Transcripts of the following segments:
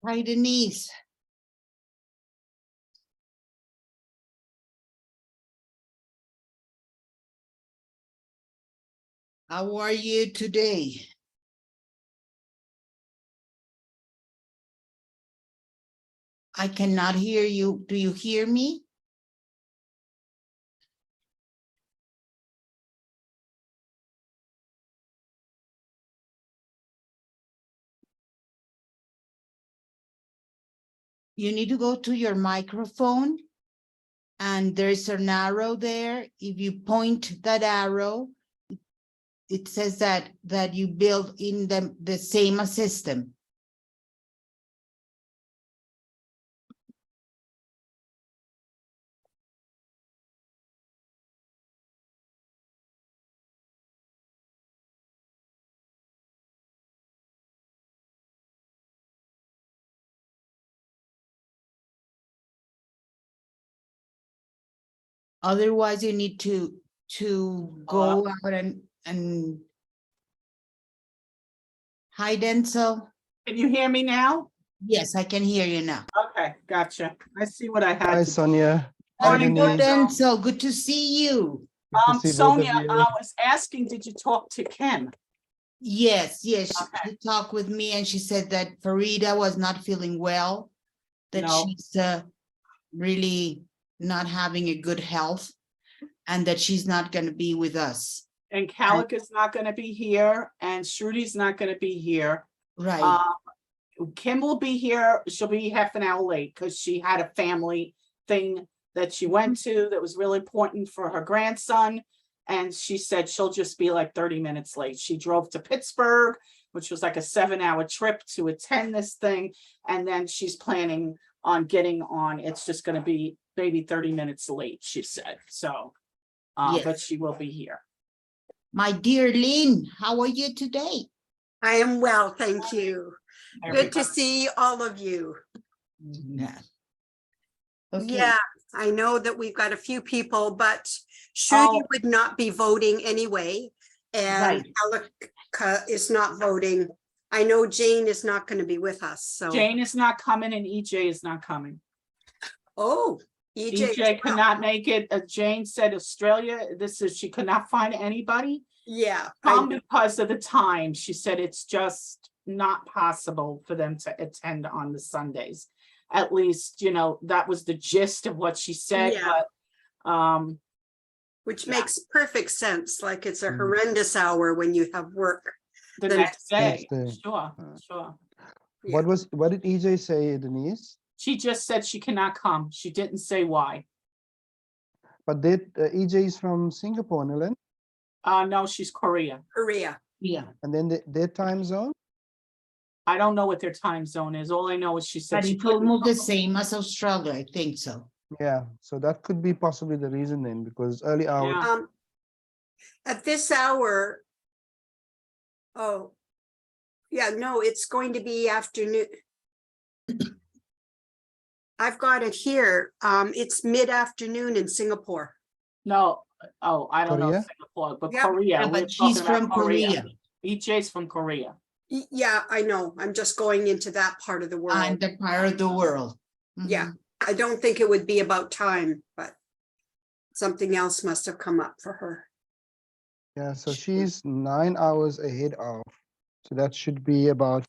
Hi, Denise. How are you today? I cannot hear you. Do you hear me? You need to go to your microphone and there's an arrow there. If you point that arrow, it says that you build in the same system. Otherwise, you need to go out and hi, Denzel. Can you hear me now? Yes, I can hear you now. Okay, gotcha. I see what I had. Hi, to- Sonia. Morning, Good, Denzel. Denzel. Good to see you. Good to see both Sonia, of you. I was asking, did you talk to Kim? Yes, Okay. she talked with me and she said that Farida was not feeling well, that No. she's really not having a good health and that she's not going to be with us. And Calic is not gonna be here and Shruti's not gonna be here. Right. Kim will be here. She'll be half an hour late because she had a family thing that she went to that was really important for her grandson. And she said she'll just be like 30 minutes late. She drove to Pittsburgh, which was like a 7-hour trip to attend this thing. And then she's planning on getting on. It's just gonna be maybe 30 minutes late, she said. So, Yes. but she will be here. My dear Lynn, how are you today? I am well, thank you. Good to see all of you. Yeah. Okay. Yeah, I know that we've got a few people, but Shruti would not be voting anyway. And Alec is not voting. I know Jane is not going to be with us, so. Jane is not coming and EJ is not coming. Oh, EJ. EJ could not make it. Jane said Australia, she could not find anybody. Yeah. Because of the time. She said it's just not possible for them to attend on the Sundays. At least, that was the gist of what she said, Yeah. but Which yeah. makes perfect sense. Like it's a horrendous hour when you have work. the The next day, next day. sure, sure. Yeah. What did EJ say, Denise? She just said she cannot come. She didn't say why. But did EJ is from Singapore, Nilan? No, she's Korea. Korea. Yeah. And then their time zone? I don't know what their time zone is. All I know is she said But she it's couldn't almost the come. same as Australia, I think so. Yeah, so that could be possibly the reason then, because early hours. Yeah. At this hour. Oh. Yeah, no, it's going to be afternoon. I've got it here. It's mid-afternoon in Singapore. No, I don't know Korea? Singapore, but Yeah. Korea. Yeah, we're but she's talking about from Korea. EJ's from Korea. Yeah, I know. I'm just going into that part of the world. And the part of the world. Yeah, Mhm. I don't think it would be about time, but something else must have come up for her. Yeah, so she's 9 hours ahead of. So that should be about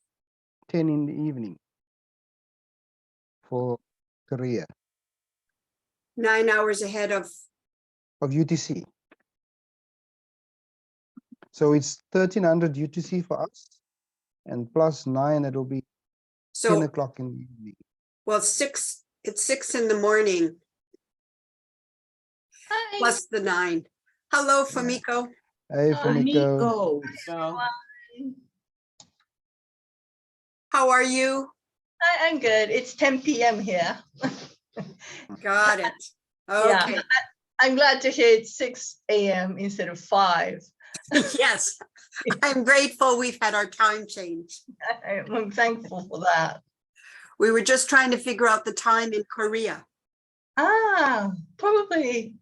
10 in the evening for Korea 9 hours ahead of, of UTC. So it's 1300 UTC for us, and plus 9, it'll be 10 so, o'clock in the evening. well, it's 6 in the morning, Hi. plus the 9. Hello, Famiko. Hey, Fumiko. Nico. So How are you? I'm good. It's 10 p.m. here. Got it. Yeah. Okay, I'm glad to hear it's 6 a.m. instead of 5. yes. I'm grateful we've had our time change. I'm thankful for that. We were just trying to figure out the time in Korea. Probably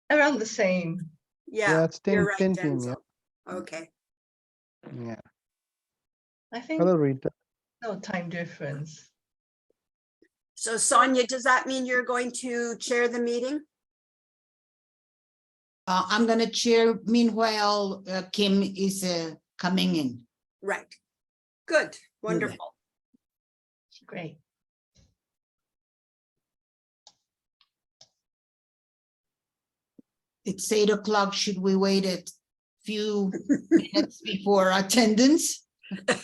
around the same. Yeah, it's 10, you're right, 10 p.m. Denzel. Yeah. Okay. Yeah. I think Hello, Rita. No time difference. So Sonia, does that mean you're going to chair the meeting? I'm gonna chair, meanwhile, Kim is coming in. Right. Good, wonderful. Great. It's 8 o'clock. Should we wait a few minutes before attendance?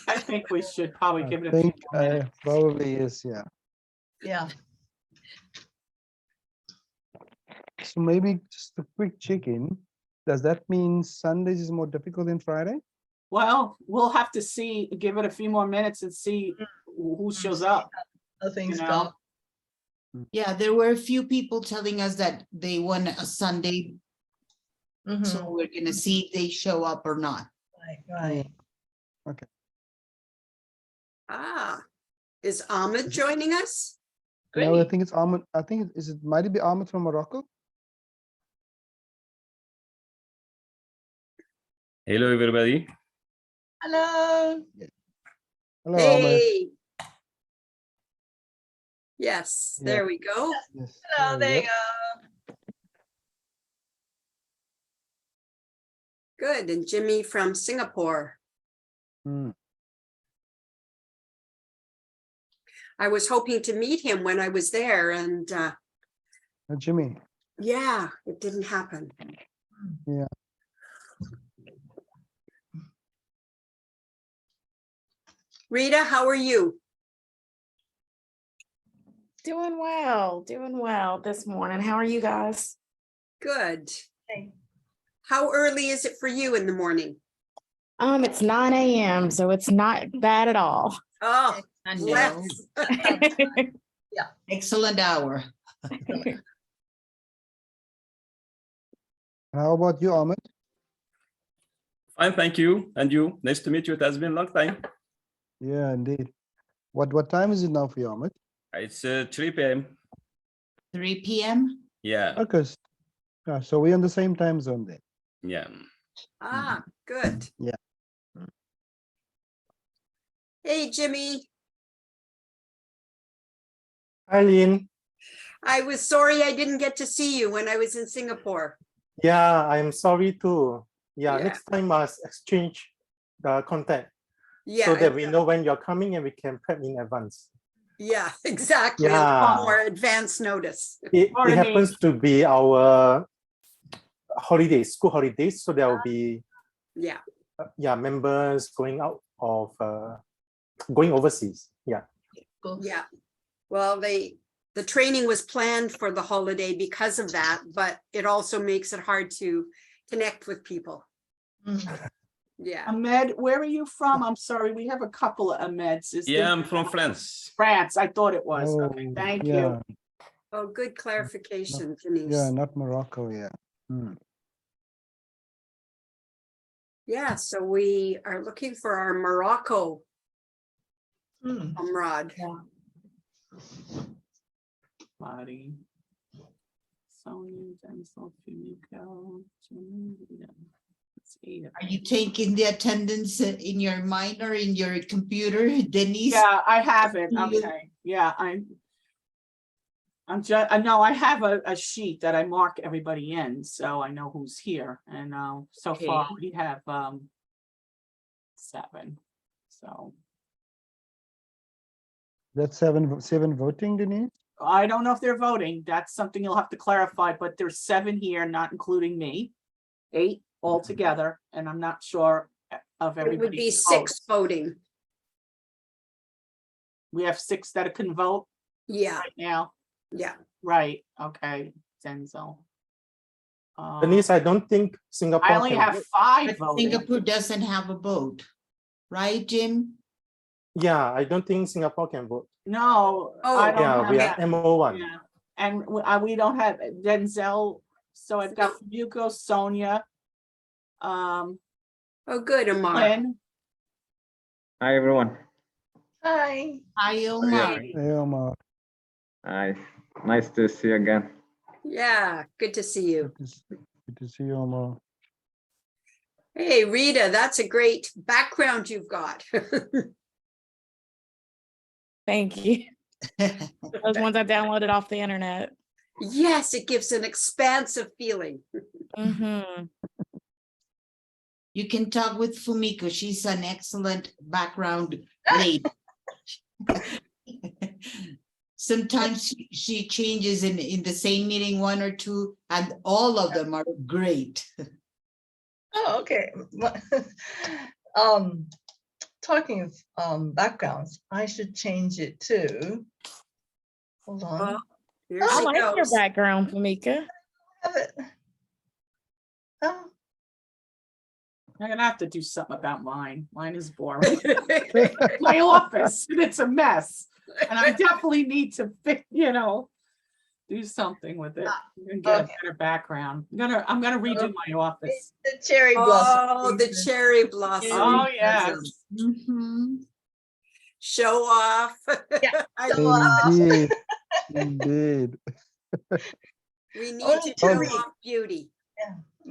I think we should probably I give it a few think more minutes. probably is, yeah. Yeah. So maybe just a quick check-in. Does that mean Sundays is more difficult than Friday? Well, we'll have to see, give it a few more minutes and see who shows up, Nothing's you gone. know? Yeah, there were a few people telling us that they want a Sunday, so Mhm. we're gonna see if they show up or not. Right. Ah, is Ahmed joining us? No, I Great. think it's Ahmed. I think it might it be Ahmed from Morocco? Hello, everybody. Hello. Hello, Ahmed. Hey. Yes, Yeah. there we go. Yes. Hello, there you go. go. Good. And Jimmy from Singapore. Hmm. I was hoping to meet him when I was there and Jimmy. yeah, it didn't happen. Yeah. Rita, how are you? Doing well this morning. How are you guys? Good. Hey. How early is it for you in the morning? It's 9 a.m., so it's not bad at all. Oh, I know. bless. Excellent hour. How about you, Ahmed? Fine, thank you. And you? Nice to meet you. It has been a long time. Yeah, indeed. What time is it now for you, Ahmed? It's 3 p.m. 3 p.m. Yeah, Okay. Yeah, so we're on the same time zone then. yeah. Ah, good. Yeah. Hey, Jimmy. Hi, Lynn. I was sorry I didn't get to see you when I was in Singapore. Yeah, I'm sorry too. Yeah, Yeah. next time must exchange the contact Yeah, so that we know when you're coming and we can prep in advance. yeah, exactly. A Yeah. lot more advance notice. It Pardon me. happens to be our holidays, school holidays, so there will be Yeah, members going out of going overseas. Yeah. yeah. Well, the training was planned for the holiday because of that, but it also makes it hard to connect with people. Mhm. Yeah. Ahmed, where are you from? I'm sorry, we have a couple of Ahmeds. Is Yeah, there- I'm from France. France, I thought it was. Okay, Oh, thank yeah, you. Oh, good clarification, yeah, Denise. not Morocco, yeah. Hmm. Yeah, so we are looking for our Morocco Hmm. comrade. Lottie. Sonia, Denzel, Fumiko, Jimmy, yeah. Let's see. Are you taking the attendance in your mind or in your computer, Denise? Yeah, I have it. You- Okay, yeah, I'm just, no, I have a sheet that I mark everybody in, so I know who's here. And so far Okay. we have 7. So That's seven voting, Denise? I don't know if they're voting. That's something you'll have to clarify, but there's 7 here, not including me. 8 altogether, and I'm not sure of It would everybody. be 6 voting. We have 6 that can vote Yeah, right now. yeah. Right, okay, Denzel. Denise, I don't think Singapore I only can have vote. 5 But voting. Singapore doesn't have a vote, right, Jim? Yeah, I don't think Singapore can vote. No, Oh, I don't Yeah, have we that. are MO1. Yeah, and we don't have Denzel, so I've got Yuko, Sonia. Oh, good, Amar. Lynn, Hi everyone. Hi. Hi, Omar. Hey, Omar. Hi. Nice to see you again. Yeah, good to see you. Good to see you, Omar. Hey, Rita, that's a great background you've got. Thank you. Those ones I downloaded off the internet. Yes, it gives an expansive feeling. Mhm. You can talk with Fumiko. She's an excellent background lady. Sometimes she changes in the same meeting, one or two, and all of them are great. Oh, okay. Talking of backgrounds, I should change it to. Hold on. Oh, here I she like your goes. background, Famika. Have it. Oh, I'm gonna have to do something about mine. Mine is boring. My office, and it's a mess. And I definitely need to do something with it and get a okay. better background. I'm gonna redo my office. the cherry blossom. Oh, the season. cherry blossom. Oh, yes. Mhm. Show off. Yeah. I love it. Indeed, indeed. We need Only to 2 show weeks. off beauty.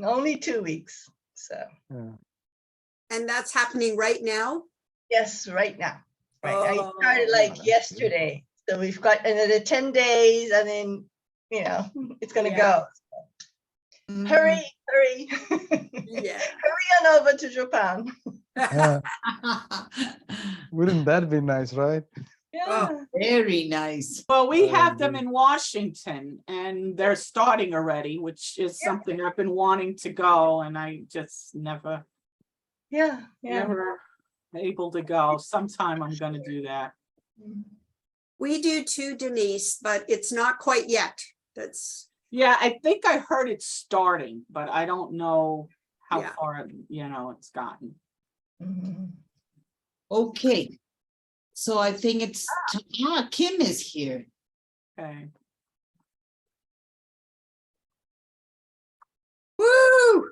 Only 2 weeks. So Yeah. And that's happening right now? yes, right now. Right. I Oh, started that's like good. yesterday. So we've got another 10 days and then, it's gonna Yeah. go. Mhm. Hurry, hurry. Yeah. Hurry on over to Japan. Yeah, wouldn't that be nice, right? Yeah. Very nice. Well, we I have them agree. in Washington and they're starting already, which is something I've been wanting to go and I just never Yeah. able to go. Sometime I'm gonna do that. We do too, Denise, but it's not quite yet. That's, Yeah, I think I heard it's starting, but I don't know how Yeah. far, it's gotten. Mhm. Okay. So I think it's, Kim is here. Okay. woo!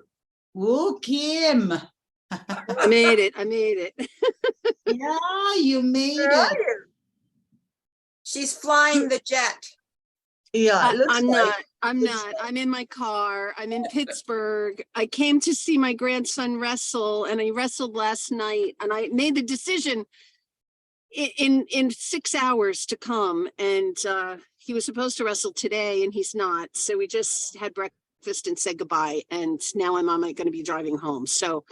Woo, Kim. I made it. I made it. Yeah, you made Where are it. you? She's flying the jet. Yeah, it looks I'm like. not. I'm not. I'm in my car. I'm in Pittsburgh. I came to see my grandson wrestle, and he wrestled last night. And I made the decision in 6 hours to come. And he was supposed to wrestle today, and he's not. So we just had breakfast and said goodbye. And now I'm going to be driving home. So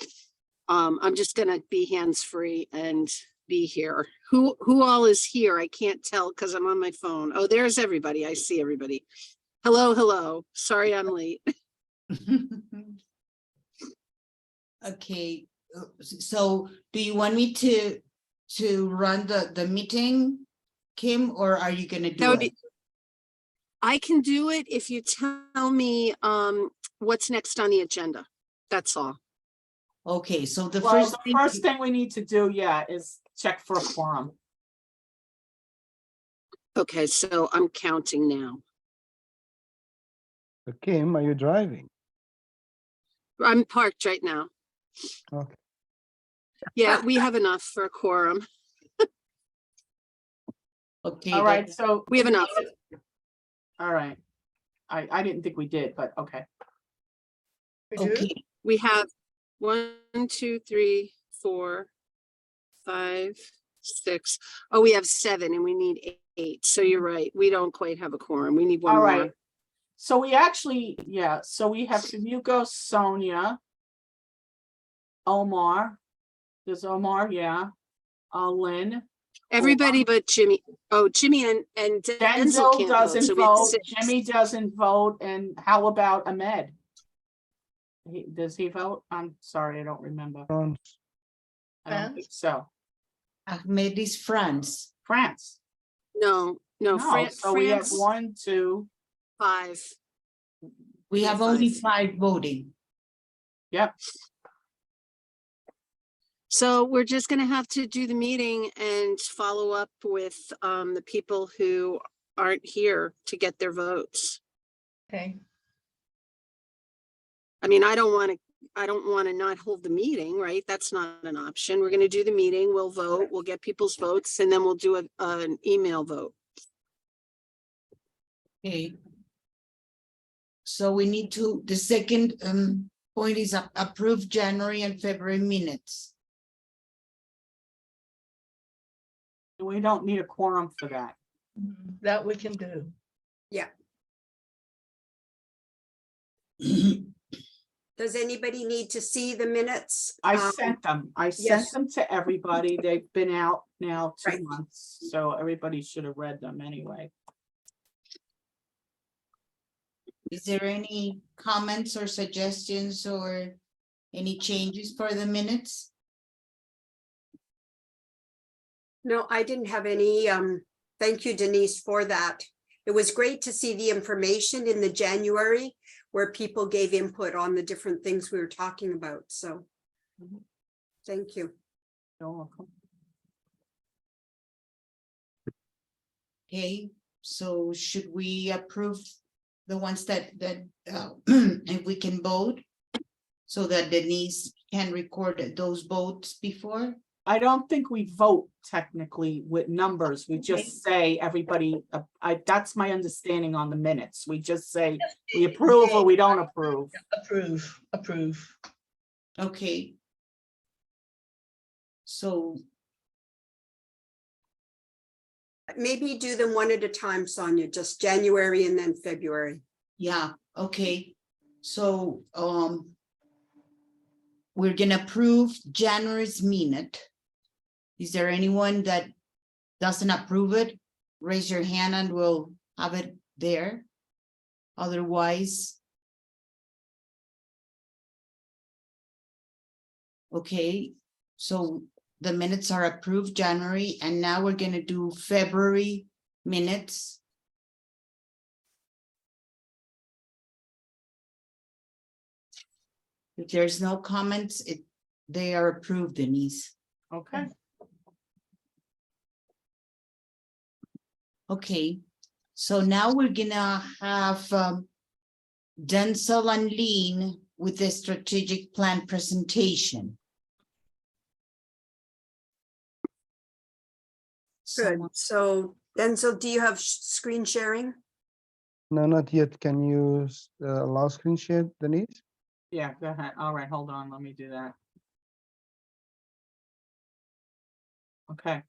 I'm just going to be hands-free and be here. Who all is here? I can't tell because I'm on my phone. Oh, there's everybody. I see everybody. Hello, hello. Sorry I'm late. Okay, so do you want me to run the meeting, Kim, or are you gonna That do would it? be, I can do it if you tell me what's next on the agenda. That's all. Okay, so the Well, first the thing. first thing we need to do, is check for a quorum. Okay, so I'm counting now. So Kim, are you driving? I'm parked right now. Okay. Yeah, we have enough for a quorum. Okay. All right, so. We have enough. All right. I didn't think we did, but okay. We do? Okay, We have 1, 2, 3, 4, 5, 6. Oh, we have 7 and we need 8. So you're right. We don't quite have a quorum. We need one All more. right. So we actually, so we have Fumiko, Sonia, Omar. There's Omar, Lynn. Everybody but Jimmy. Oh, Jimmy and Denzel Denzel can't vote. doesn't So we have vote, 6. Jimmy doesn't vote, and how about Ahmed? Does he vote? I'm sorry, I don't remember. France. I don't think so. Ahmed is France. France. No, No, so we have France 1, 2, 5. We have only 5 voting. yep. So we're just gonna have to do the meeting and follow up with the people who aren't here to get their votes. Okay. I mean, I don't want to not hold the meeting, right? That's not an option. We're gonna do the meeting, we'll vote, we'll get people's votes, and then we'll do an email vote. Okay. So we need to, the second point is approve January and February minutes. We don't need a quorum for that. That we can do. Does anybody need to see the minutes? I sent them. I sent yes. them to everybody. They've been out now 2 Right. months, so everybody should have read them anyway. Is there any comments or suggestions or any changes for the minutes? No, I didn't have any. Thank you, Denise, for that. It was great to see the information in the January where people gave input on the different things we were talking about. So thank you. You're welcome. Okay, so should we approve the ones that if we can vote? So that Denise can record those votes before? I don't think we vote technically with numbers. We just say everybody, that's my understanding on the minutes. We just say we approve or we don't approve. Approve. Okay. So, Maybe do them one at a time, Sonia, just January and then February. yeah, okay. So, we're gonna approve January's minute. Is there anyone that doesn't approve it? Raise your hand and we'll have it there. Otherwise. Okay, so the minutes are approved January, and now we're gonna do February minutes. If there's no comments, they are approved, Denise. Okay. Okay, so now we're gonna have Denzel and Lean with the strategic plan presentation. Good. So Denzel, do you have screen sharing? No, not yet. Can you allow screen share, Denise? Yeah, go ahead. All right, hold on. Let me do that. Okay.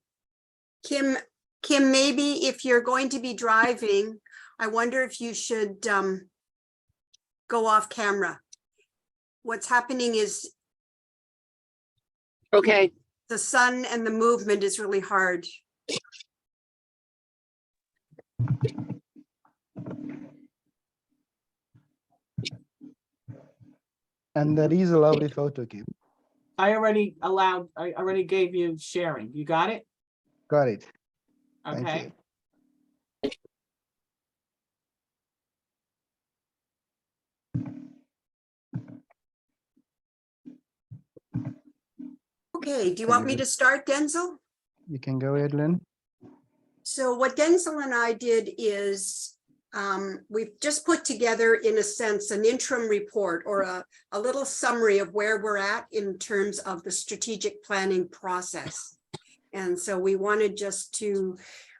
Kim, maybe if you're going to be driving, I wonder if you should go off camera. What's happening is Okay, the sun and the movement is really hard. And that is a lovely photo, Kim. I already gave you sharing. You got it? Got it. Thank Okay. you. Okay, do you want me to start, Denzel? You can go ahead, Lynn. So what Denzel and I did is we've just put together, in a sense, an interim report or a little summary of where we're at in terms of the strategic planning process. And so we wanted just to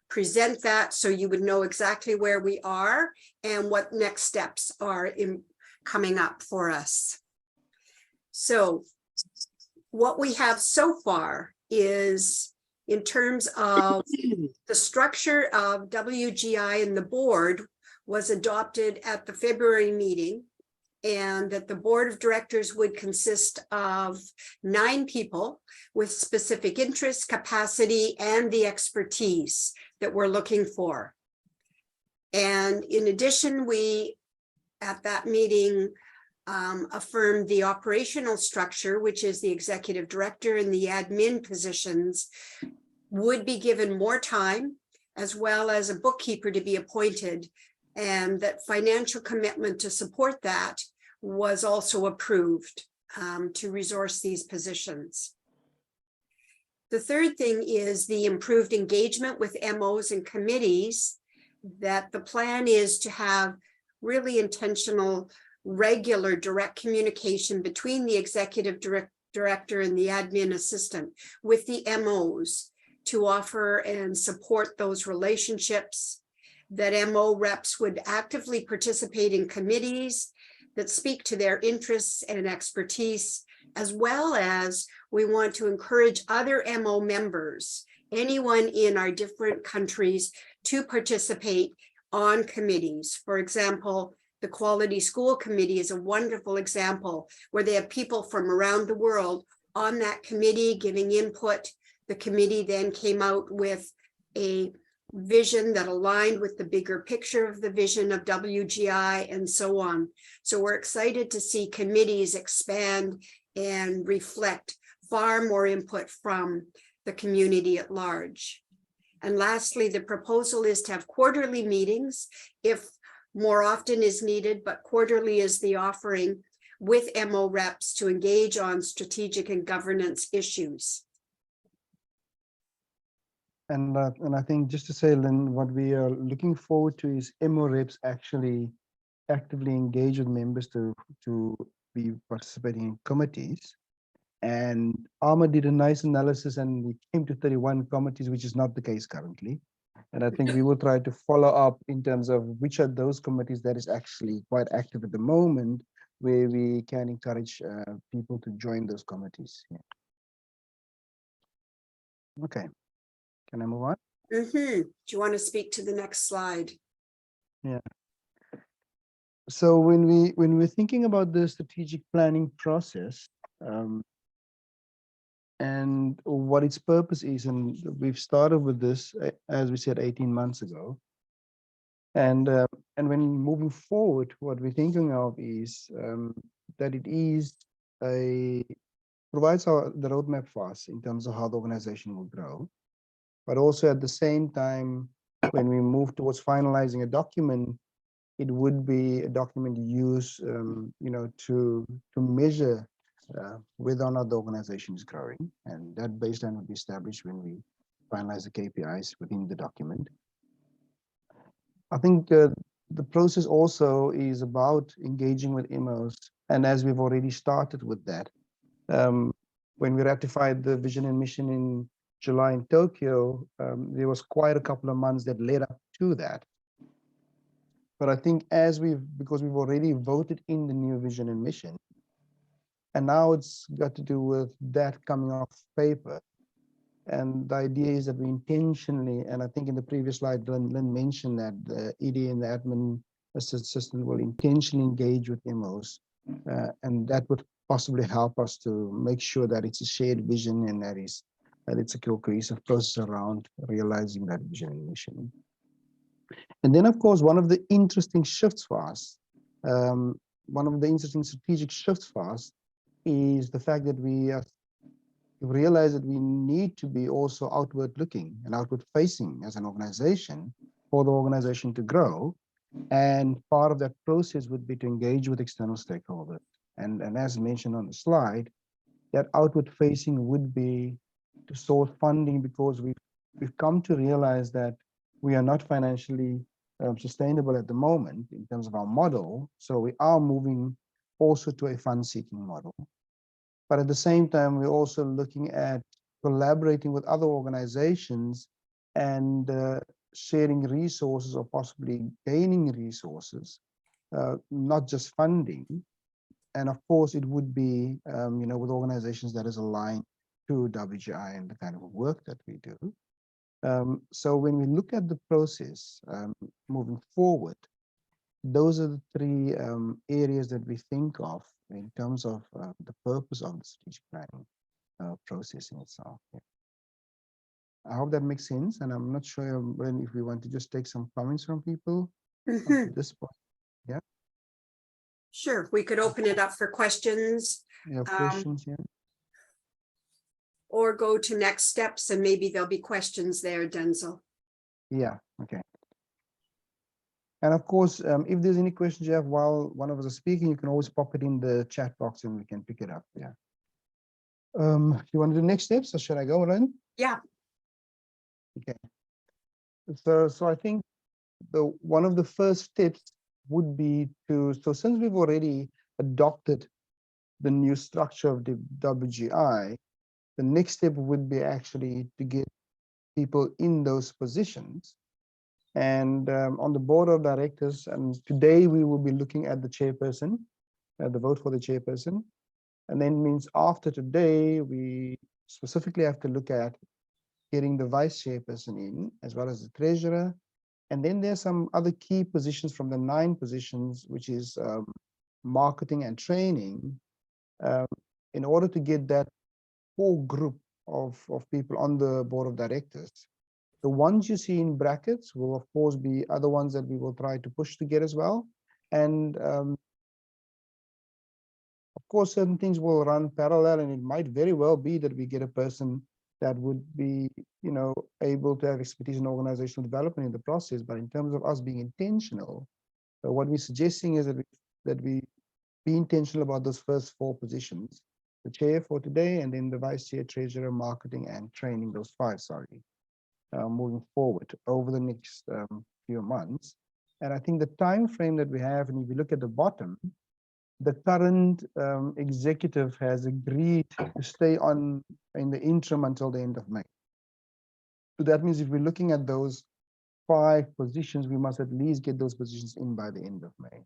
present that so you would know exactly where we are and what next steps are coming up for us. So what we have so far is, in terms of the structure of WGI and the board, was adopted at the February meeting, and that the board of directors would consist of 9 people with specific interests, capacity, and the expertise that we're looking for. And in addition, we, at that meeting, affirmed the operational structure, which is the executive director and the admin positions would be given more time, as well as a bookkeeper to be appointed, and that financial commitment to support that was also approved to resource these positions. The third thing is the improved engagement with MOs and committees, that the plan is to have really intentional, regular direct communication between the executive director and the admin assistant with the MOs to offer and support those relationships, that MO reps would actively participate in committees that speak to their interests and expertise, as well as we want to encourage other MO members anyone in our different countries to participate on committees. For example, the Quality School Committee is a wonderful example where they have people from around the world on that committee giving input. The committee then came out with a vision that aligned with the bigger picture of the vision of WGI and so on. So we're excited to see committees expand and reflect far more input from the community at large. And lastly, the proposal is to have quarterly meetings if more often is needed, but quarterly is the offering with MO reps to engage on strategic and governance issues. And I think just to say, Lynn, what we are looking forward to is MO reps actually actively engage with members to be participating in committees. And Arma did a nice analysis and we came to 31 committees, which is not the case currently. And I think we will try to follow up in terms of which are those committees that is actually quite active at the moment, where we can encourage people to join those committees. Yeah. Okay, can I move on? Do you want to speak to the next slide? Yeah. So when we're thinking about the strategic planning process, and what its purpose is, and we've started with this, as we said, 18 months ago. And when moving forward, what we're thinking of is that it is provides the roadmap for us in terms of how the organization will grow. But also at the same time, when we move towards finalizing a document, it would be a document used, to measure whether or not the organization is growing, and that baseline will be established when we finalize the KPIs within the document. I think the process also is about engaging with MOs, and as we've already started with that, when we ratified the vision and mission in July in Tokyo, there was quite a couple of months that led up to that. But I think because we've already voted in the new vision and mission, and now it's got to do with that coming off paper. And the idea is that we intentionally, and I think in the previous slide, Lynn mentioned that the ED and the admin assistant will intentionally engage with MOs. And that would possibly help us to make sure that it's a shared vision and that it's a cohesive process around realizing that vision and mission. And then, of course, one of the interesting shifts for us, one of the interesting strategic shifts for us is the fact that we realize that we need to be also outward looking and outward facing as an organization for the organization to grow. And part of that process would be to engage with external stakeholders. And as mentioned on the slide, that outward facing would be to source funding, because we've come to realize that we are not financially sustainable at the moment in terms of our model. So we are moving also to a fund-seeking model. But at the same time, we're also looking at collaborating with other organizations and sharing resources or possibly gaining resources, not just funding. And of course, it would be, with organizations that is aligned to WGI and the kind of work that we do. So when we look at the process moving forward, those are the three areas that we think of in terms of the purpose of the strategic planning process in itself. Yeah. I hope that makes sense, and I'm not sure if we want to just take some comments from people at this point. Yeah. Sure, we could open it up for questions. Yeah, questions. Yeah. Or go to next steps, and maybe there'll be questions there, Denzel. Yeah. Okay. And of course, if there's any questions you have while one of us is speaking, you can always pop it in the chat box and we can pick it up. Yeah. You want to do next steps, or should I go, Lynn? Yeah. Okay. So I think one of the first steps would be so since we've already adopted the new structure of the WGI, the next step would be actually to get people in those positions. And on the board of directors, and today we will be looking at the chairperson, the vote for the chairperson. And then means after today, we specifically have to look at getting the vice chairperson in, as well as the treasurer. And then there's some other key positions from the 9 positions, which is marketing and training, in order to get that whole group of people on the board of directors. The ones you see in brackets will, of course, be other ones that we will try to push to get as well. And of course, certain things will run parallel, and it might very well be that we get a person that would be, able to have expertise in organizational development in the process. But in terms of us being intentional, what we're suggesting is that we be intentional about those first 4 positions: the chair for today, and then the vice chair, treasurer, marketing, and training. Those 5, sorry, moving forward over the next few months. And I think the time frame that we have, and if you look at the bottom, the current executive has agreed to stay on in the interim until the end of May. So that means if we're looking at those 5 positions, we must at least get those positions in by the end of May.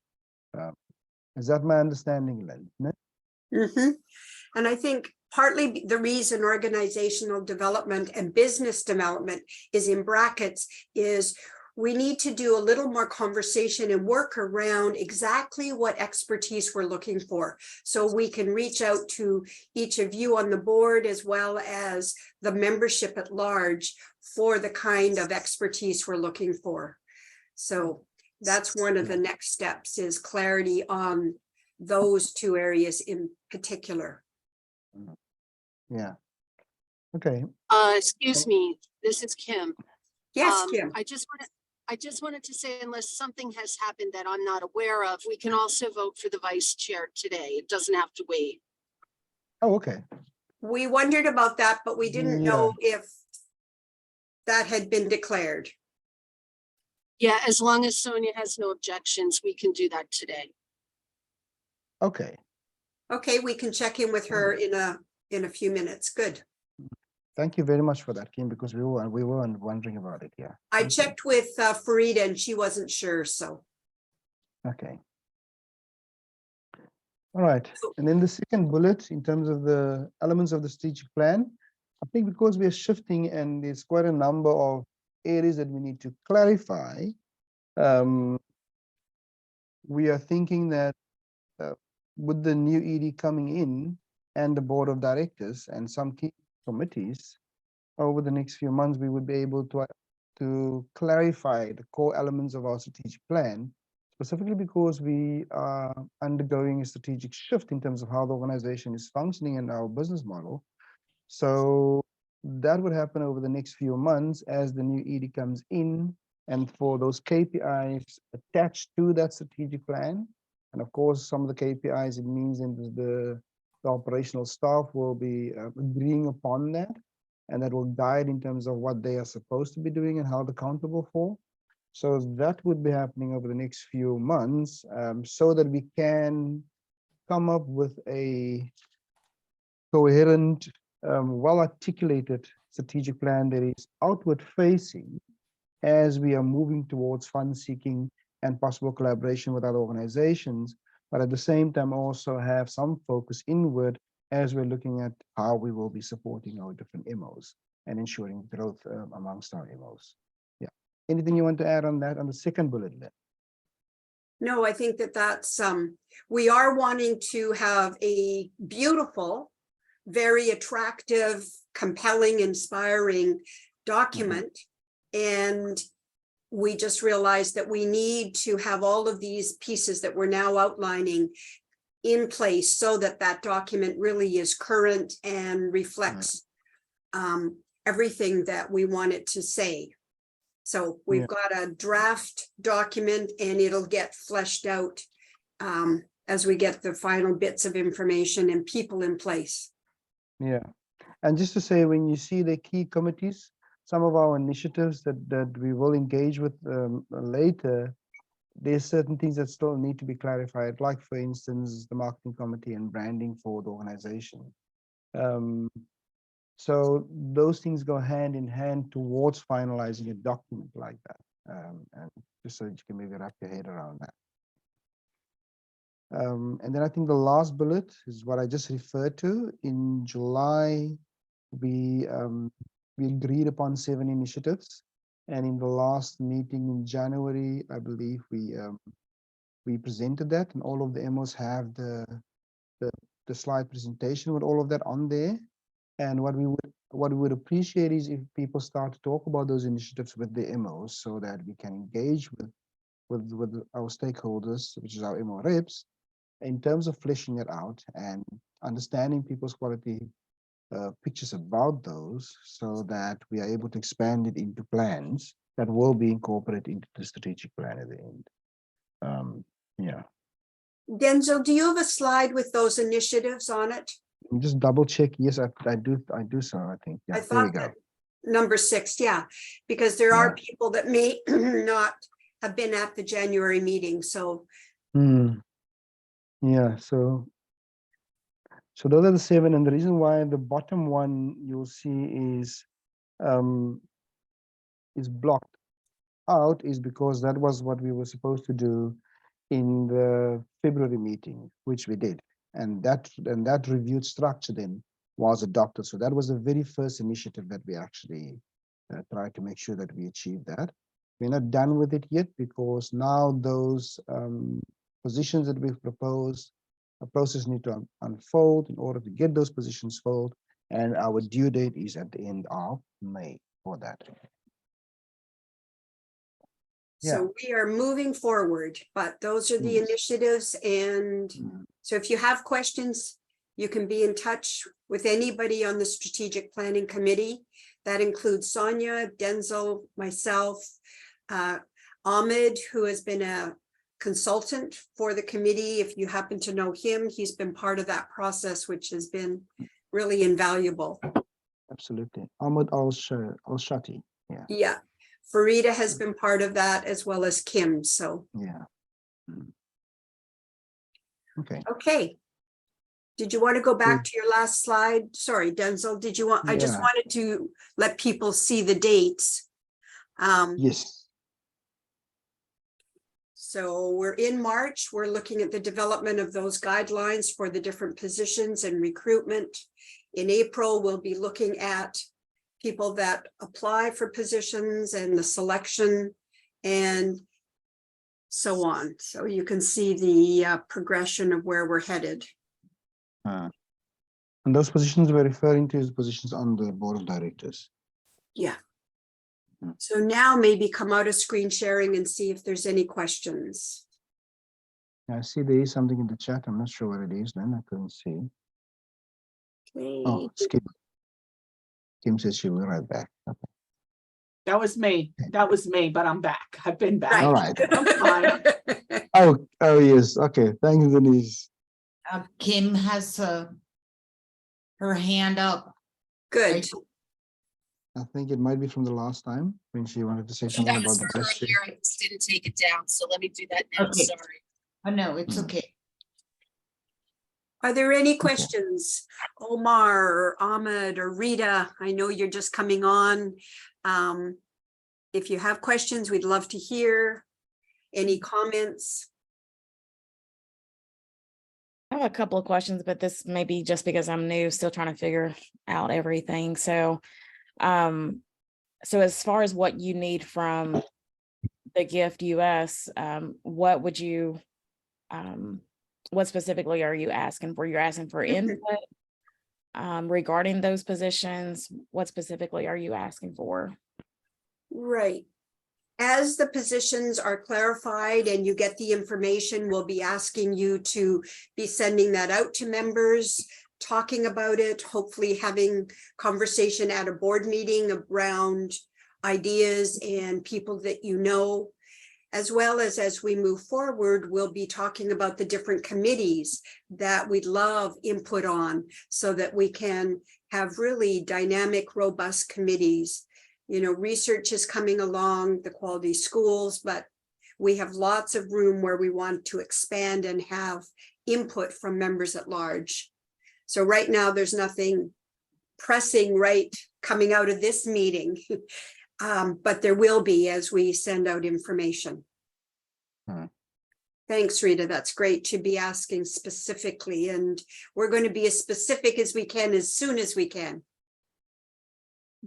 Is that my understanding, Lynn? And I think partly the reason organizational development and business development is in brackets is we need to do a little more conversation and work around exactly what expertise we're looking for. So we can reach out to each of you on the board as well as the membership at large for the kind of expertise we're looking for. So that's one of the next steps, is clarity on those 2 areas in particular. Yeah. Okay. Excuse me, this is Kim. Yes, Kim. I just wanted to say, unless something has happened that I'm not aware of, we can also vote for the vice chair today. It doesn't have to wait. Oh, okay. We wondered about that, but we didn't know if that had been declared. Yeah, as long as Sonia has no objections, we can do that today. Okay. Okay, we can check in with her in a few minutes. Good. Thank you very much for that, Kim, because we were wondering about it. Yeah. I checked with Farida and she wasn't sure, so. Okay. All right. And then the second bullet, in terms of the elements of the strategic plan, I think because we are shifting and there's quite a number of areas that we need to clarify, we are thinking that with the new ED coming in and the board of directors and some key committees, over the next few months, we would be able to clarify the core elements of our strategic plan, specifically because we are undergoing a strategic shift in terms of how the organization is functioning and our business model. So that would happen over the next few months as the new ED comes in, and for those KPIs attached to that strategic plan. And of course, some of the KPIs, it means the operational staff will be agreeing upon that, and that will guide in terms of what they are supposed to be doing and how they're accountable for. So that would be happening over the next few months, so that we can come up with a coherent, well-articulated strategic plan that is outward facing as we are moving towards fund seeking and possible collaboration with other organizations, but at the same time also have some focus inward as we're looking at how we will be supporting our different MOs and ensuring growth amongst our MOs. Yeah. Anything you want to add on that, on the second bullet? No, I think that's, we are wanting to have a beautiful, very attractive, compelling, inspiring document. And we just realized that we need to have all of these pieces that we're now outlining in place so that that document really is current and reflects everything that we want it to say. So we've got a draft document and it'll get fleshed out as we get the final bits of information and people in place. Yeah. And just to say, when you see the key committees, some of our initiatives that we will engage with later, there's certain things that still need to be clarified, like, for instance, the marketing committee and branding for the organization. So those things go hand in hand towards finalizing a document like that, and just so that you can maybe wrap your head around that. And then I think the last bullet is what I just referred to. In July, we we agreed upon 7 initiatives. And in the last meeting in January, I believe we presented that, and all of the MOs have the slide presentation with all of that on there. And what we would appreciate is if people start to talk about those initiatives with the MOs, so that we can engage with our stakeholders, which is our MO reps, in terms of fleshing it out and understanding people's quality pictures about those, so that we are able to expand it into plans that will be incorporated into the strategic plan at the end. Yeah. Denzel, do you have a slide with those initiatives on it? Just double check. Yes, I do. I do so. I think. Yeah. I There we thought go. that number 6, yeah, because there are people that may not have been at the January meeting, so Yeah. So those are the 7, and the reason why the bottom one you'll see is blocked out is because that was what we were supposed to do in the February meeting, which we did, and that reviewed structure then was adopted. So that was the very first initiative that we actually tried to make sure that we achieved that. We're not done with it yet, because now those positions that we've proposed, a process need to unfold in order to get those positions filled, and our due date is at the end of May for that. so we are moving forward, but those are the Yes. initiatives. And so if you have questions, you can be in touch with anybody on the strategic planning committee. That includes Sonia, Denzel, myself, Ahmed, who has been a consultant for the committee. If you happen to know him, he's been part of that process, which has been really invaluable. Absolutely. Ahmed Al-Shati. Yeah. Yeah. Farida has been part of that, as well as Kim. So, Yeah. Okay. okay. Did you want to go back to your last slide? Sorry, Denzel, did you want, I just Yeah. wanted to let people see the dates. Yes. So we're in March, we're looking at the development of those guidelines for the different positions and recruitment. In April, we'll be looking at people that apply for positions and the selection and so on. So you can see the progression of where we're headed. And those positions we're referring to is positions on the board of directors. Yeah. So now maybe come out of screen sharing and see if there's any questions. I see there is something in the chat. I'm not sure what it is then. I couldn't see. Oh, it's Kim. Kim says she will be right back. Okay. That was me. That was me, but I'm back. I've been back. All right. I'm fine. Oh yes. Okay. Thanks, Denise. Kim has her hand up. Good. I think it might be from the last time when she wanted to say something about the best. I just didn't take it down, so let me do that now. Okay. Sorry. Oh, no, it's okay. Are there any questions? Omar or Ahmed or Rita, I know you're just coming on. If you have questions, we'd love to hear. Any comments? I have a couple of questions, but this may be just because I'm new, still trying to figure out everything. So, so as far as what you need from the Gift US, what would you, what specifically are you asking for? You're asking for input regarding those positions. What specifically are you asking for? Right. As the positions are clarified and you get the information, we'll be asking you to be sending that out to members, talking about it, hopefully having conversation at a board meeting around ideas and people that you know, as well as we move forward, we'll be talking about the different committees that we'd love input on so that we can have really dynamic, robust committees. You know, research is coming along, the quality schools, but we have lots of room where we want to expand and have input from members at large. So right now, there's nothing pressing right coming out of this meeting, but there will be as we send out information. Thanks, Rita. That's great to be asking specifically, and we're going to be as specific as we can as soon as we can.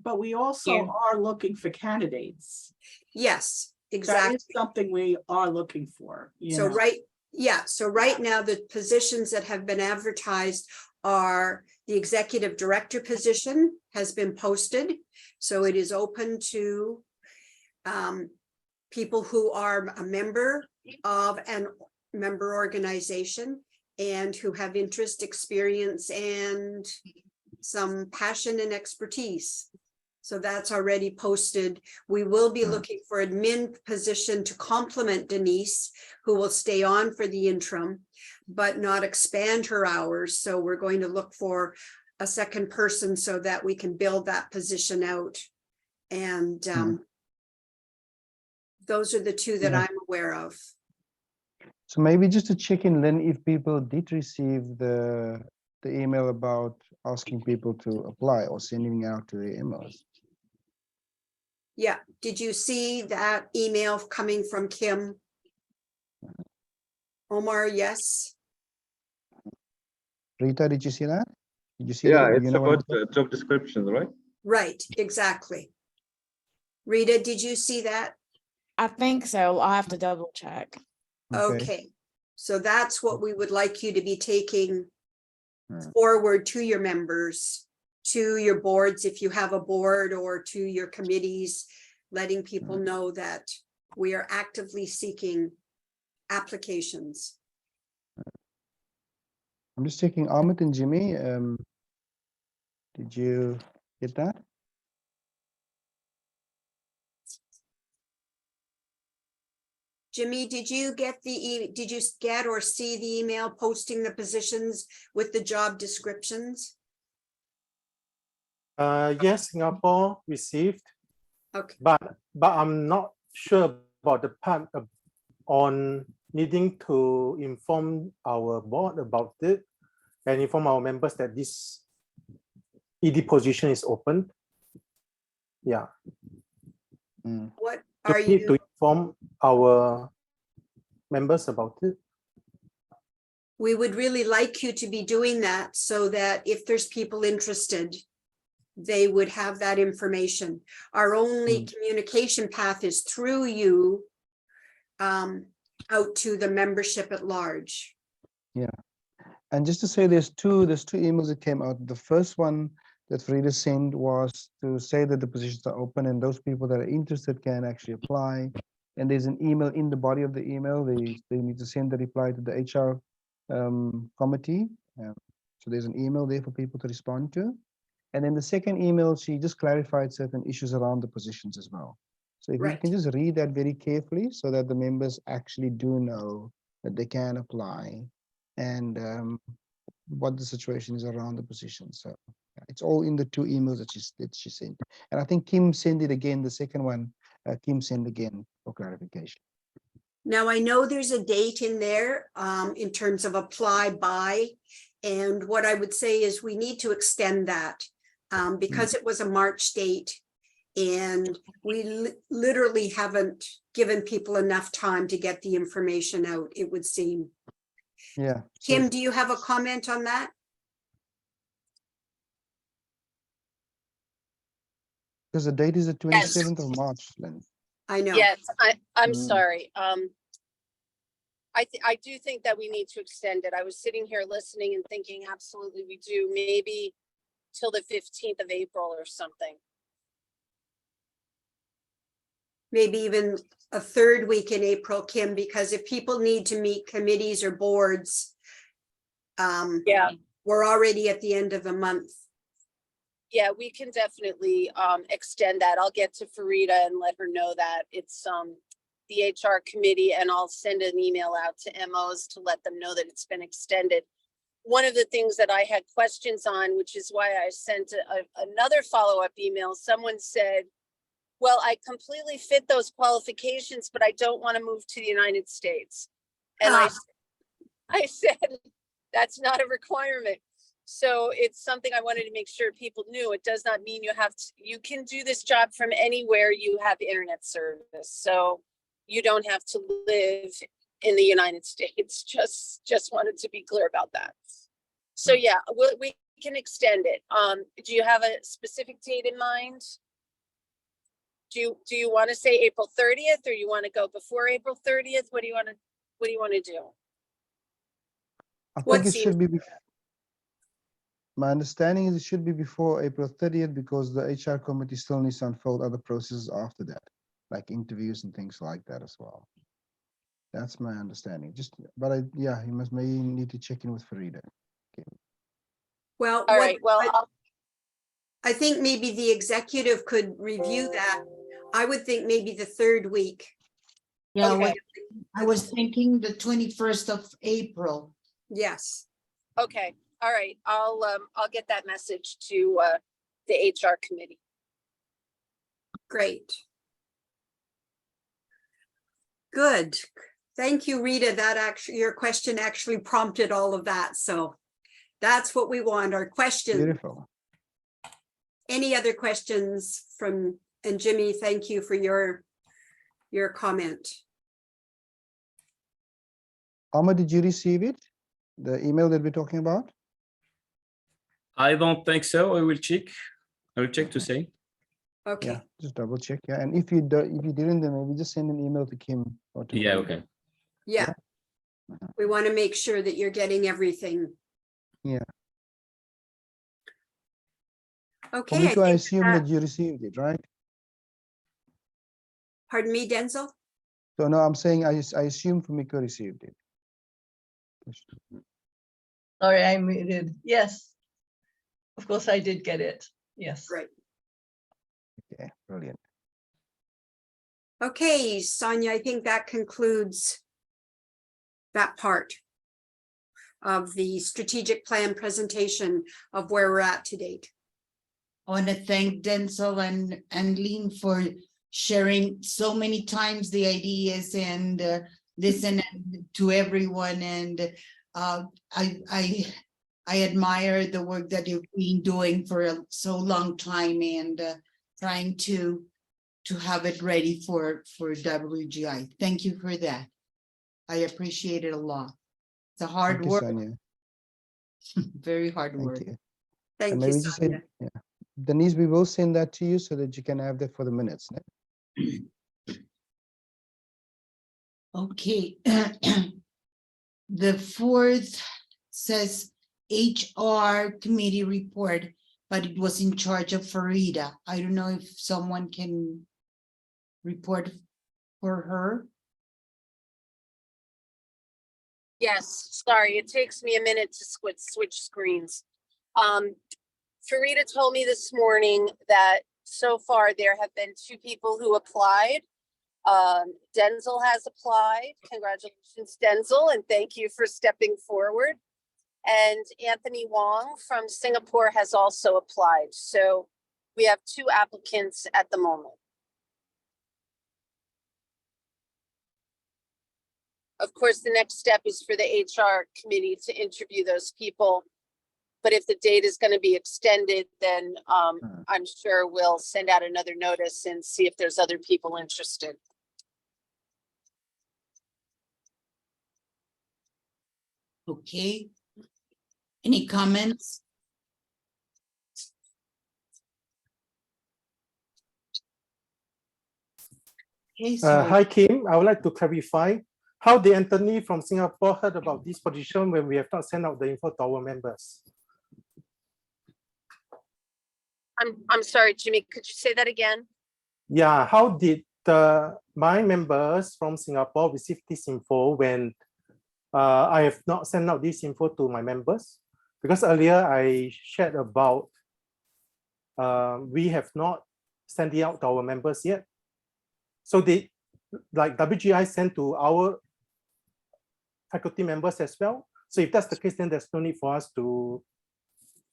But we also Yeah. are looking for candidates. Yes, That exactly. is something we are looking for, you So know. right now, the positions that have been advertised are the executive director position has been posted. So it is open to people who are a member of an member organization and who have interest, experience, and some passion and expertise. So that's already posted. We will be looking for admin position to complement Denise, who will stay on for the interim, but not expand her hours. So we're going to look for a second person so that we can build that position out. And those are the two that Yeah. I'm aware of. So maybe just to check in, Lynn, if people did receive the email about asking people to apply or sending out to their emails. Yeah, did you see that email coming from Kim? Omar, yes. Rita, did you see that? Did you see Yeah, that? it's You know what I'm about job descriptions, right? Right, exactly. Rita, did you see that? I think so. I'll have to double check. Okay, so that's what we would like you to be taking Hmm. forward to your members, to your boards, if you have a board, or to your committees, letting people know that we are actively seeking applications. I'm just checking. Ahmed and Jimmy, did you get that? Jimmy, did you get did you get or see the email posting the positions with the job descriptions? Yes, Singapore received, Okay, but I'm not sure about the part on needing to inform our board about it and inform our members that this ED position is open. Yeah, what so are we need you? to inform our members about it. We would really like you to be doing that so that if there's people interested, they would have that information. Our only communication path is through you out to the membership at large. Yeah. And just to say, there's two emails that came out. The first one that Frida sent was to say that the positions are open and those people that are interested can actually apply. And there's an email in the body of the email. They need to send the reply to the HR committee. So there's an email there for people to respond to. And then the second email, she just clarified certain issues around the positions as well. So if you Right. can just read that very carefully so that the members actually do know that they can apply and what the situation is around the position. So it's all in the two emails that she sent. And I think Kim sent it again, the second one, Kim sent again for clarification. Now, I know there's a date in there in terms of apply by. And what I would say is we need to extend that because it was a March date. And we literally haven't given people enough time to get the information out, it would seem. Yeah. Kim, do you have a comment on that? Because the date is the 27th of March, Lynn. I know. Yes, I'm Mm. sorry. I do think that we need to extend it. I was sitting here listening and thinking, absolutely we do, maybe till the 15th of April or something. Maybe even a third week in April, Kim, because if people need to meet committees or boards, Yeah, we're already at the end of the month. yeah, we can definitely extend that. I'll get to Farida and let her know that it's the HR committee, and I'll send an email out to MOs to let them know that it's been extended. One of the things that I had questions on, which is why I sent another follow-up email, someone said, well, I completely fit those qualifications, but I don't want to move to the United States. And I said, that's not a requirement. So it's something I wanted to make sure people knew. It does not mean you can do this job from anywhere you have internet service. So you don't have to live in the United States. Just wanted to be clear about that. So yeah, we can extend it. Do you have a specific date in mind? Do you want to say April 30th, or you want to go before April 30th? What do you want to do? I What think it seems- should be. My understanding is it should be before April 30th because the HR committee still needs to unfold other processes after that, like interviews and things like that as well. That's my understanding. Yeah, you may need to check in with Farida. Well, All what- right, well, I think maybe the executive could review that. I would think maybe the third week. Yeah, Okay. I was thinking the 21st of April. Yes. okay, all right, I'll get that message to the HR committee. Great. Good. Thank you, Rita. Your question actually prompted all of that. So that's what we want, our question. Beautiful. Any other questions and Jimmy, thank you for your comment. Alma, did you receive it? The email that we're talking about? I don't think so. I will check. I will check to see. Okay. Yeah, just double check. Yeah, and if you didn't, then maybe just send an email to Kim or to Yeah, Farida. okay. Yeah. We want to make sure that you're getting everything. Yeah. Okay. Fumiko, I think assume that you received it, right? Pardon me, Denzel? So no, I'm saying I assume Fumiko received it. Sorry, I muted. Yes. Of course, I did get it. Yes. Right. Okay, brilliant. Okay, Sonia, I think that concludes that part of the strategic plan presentation of where we're at to date. I want to thank Denzel and Lean for sharing so many times the ideas and listen to everyone. And I admire the work that you've been doing for so long time and trying to have it ready for WGI. Thank you for that. I appreciate it a lot. It's a hard Thank you, work, Sonia. very hard Thank work. you. Thank And you, maybe just say, Sonia. yeah. Denise, we will send that to you so that you can have that for the minutes. Okay. The fourth says HR committee report, but it was in charge of Farida. I don't know if someone can report for her. Yes, sorry, it takes me a minute to switch screens. Farida told me this morning that so far there have been 2 people who applied. Denzel has applied. Congratulations, Denzel, and thank you for stepping forward. And Anthony Wong from Singapore has also applied. So we have 2 applicants at the moment. Of course, the next step is for the HR committee to interview those people. But if the date is going to be extended, then I'm sure we'll send out another notice and see if there's other people interested. Okay. Any comments? Okay, so Hi, Kim. I would like to clarify how did Anthony from Singapore heard about this position when we have not sent out the info to our members? I'm sorry, Jimmy, could you say that again? Yeah, how did my members from Singapore receive this info when I have not sent out this info to my members? Because earlier I shared about we have not sent it out to our members yet. So they, like WGI sent to our faculty members as well. So if that's the case, then there's no need for us to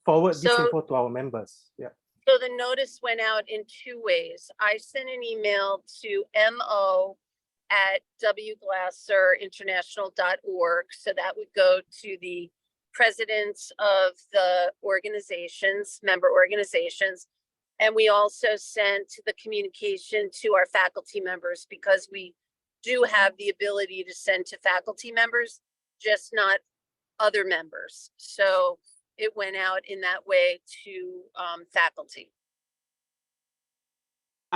forward this info to our members. Yeah. So the notice went out in 2 ways. I sent an email to mo@wglasserinternational.org. So that would go to the presidents of the organizations, member organizations. And we also sent the communication to our faculty members because we do have the ability to send to faculty members, just not other members. So it went out in that way to faculty.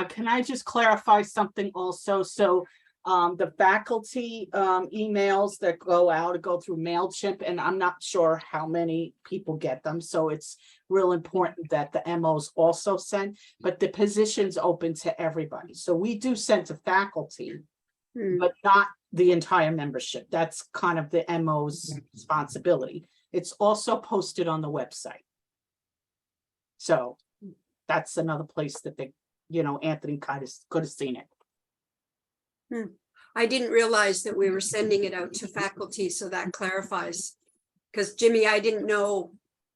Can I just clarify something also? So the faculty emails that go through MailChimp, and I'm not sure how many people get them. So it's real important that the MOs also send, but the position's open to everybody. So we do send to faculty, but not the entire membership. That's kind of the MO's responsibility. It's also posted on the website. So that's another place that they, you know, Anthony kind of could have seen it. I didn't realize that we were sending it out to faculty, so that clarifies. Because Jimmy, I didn't know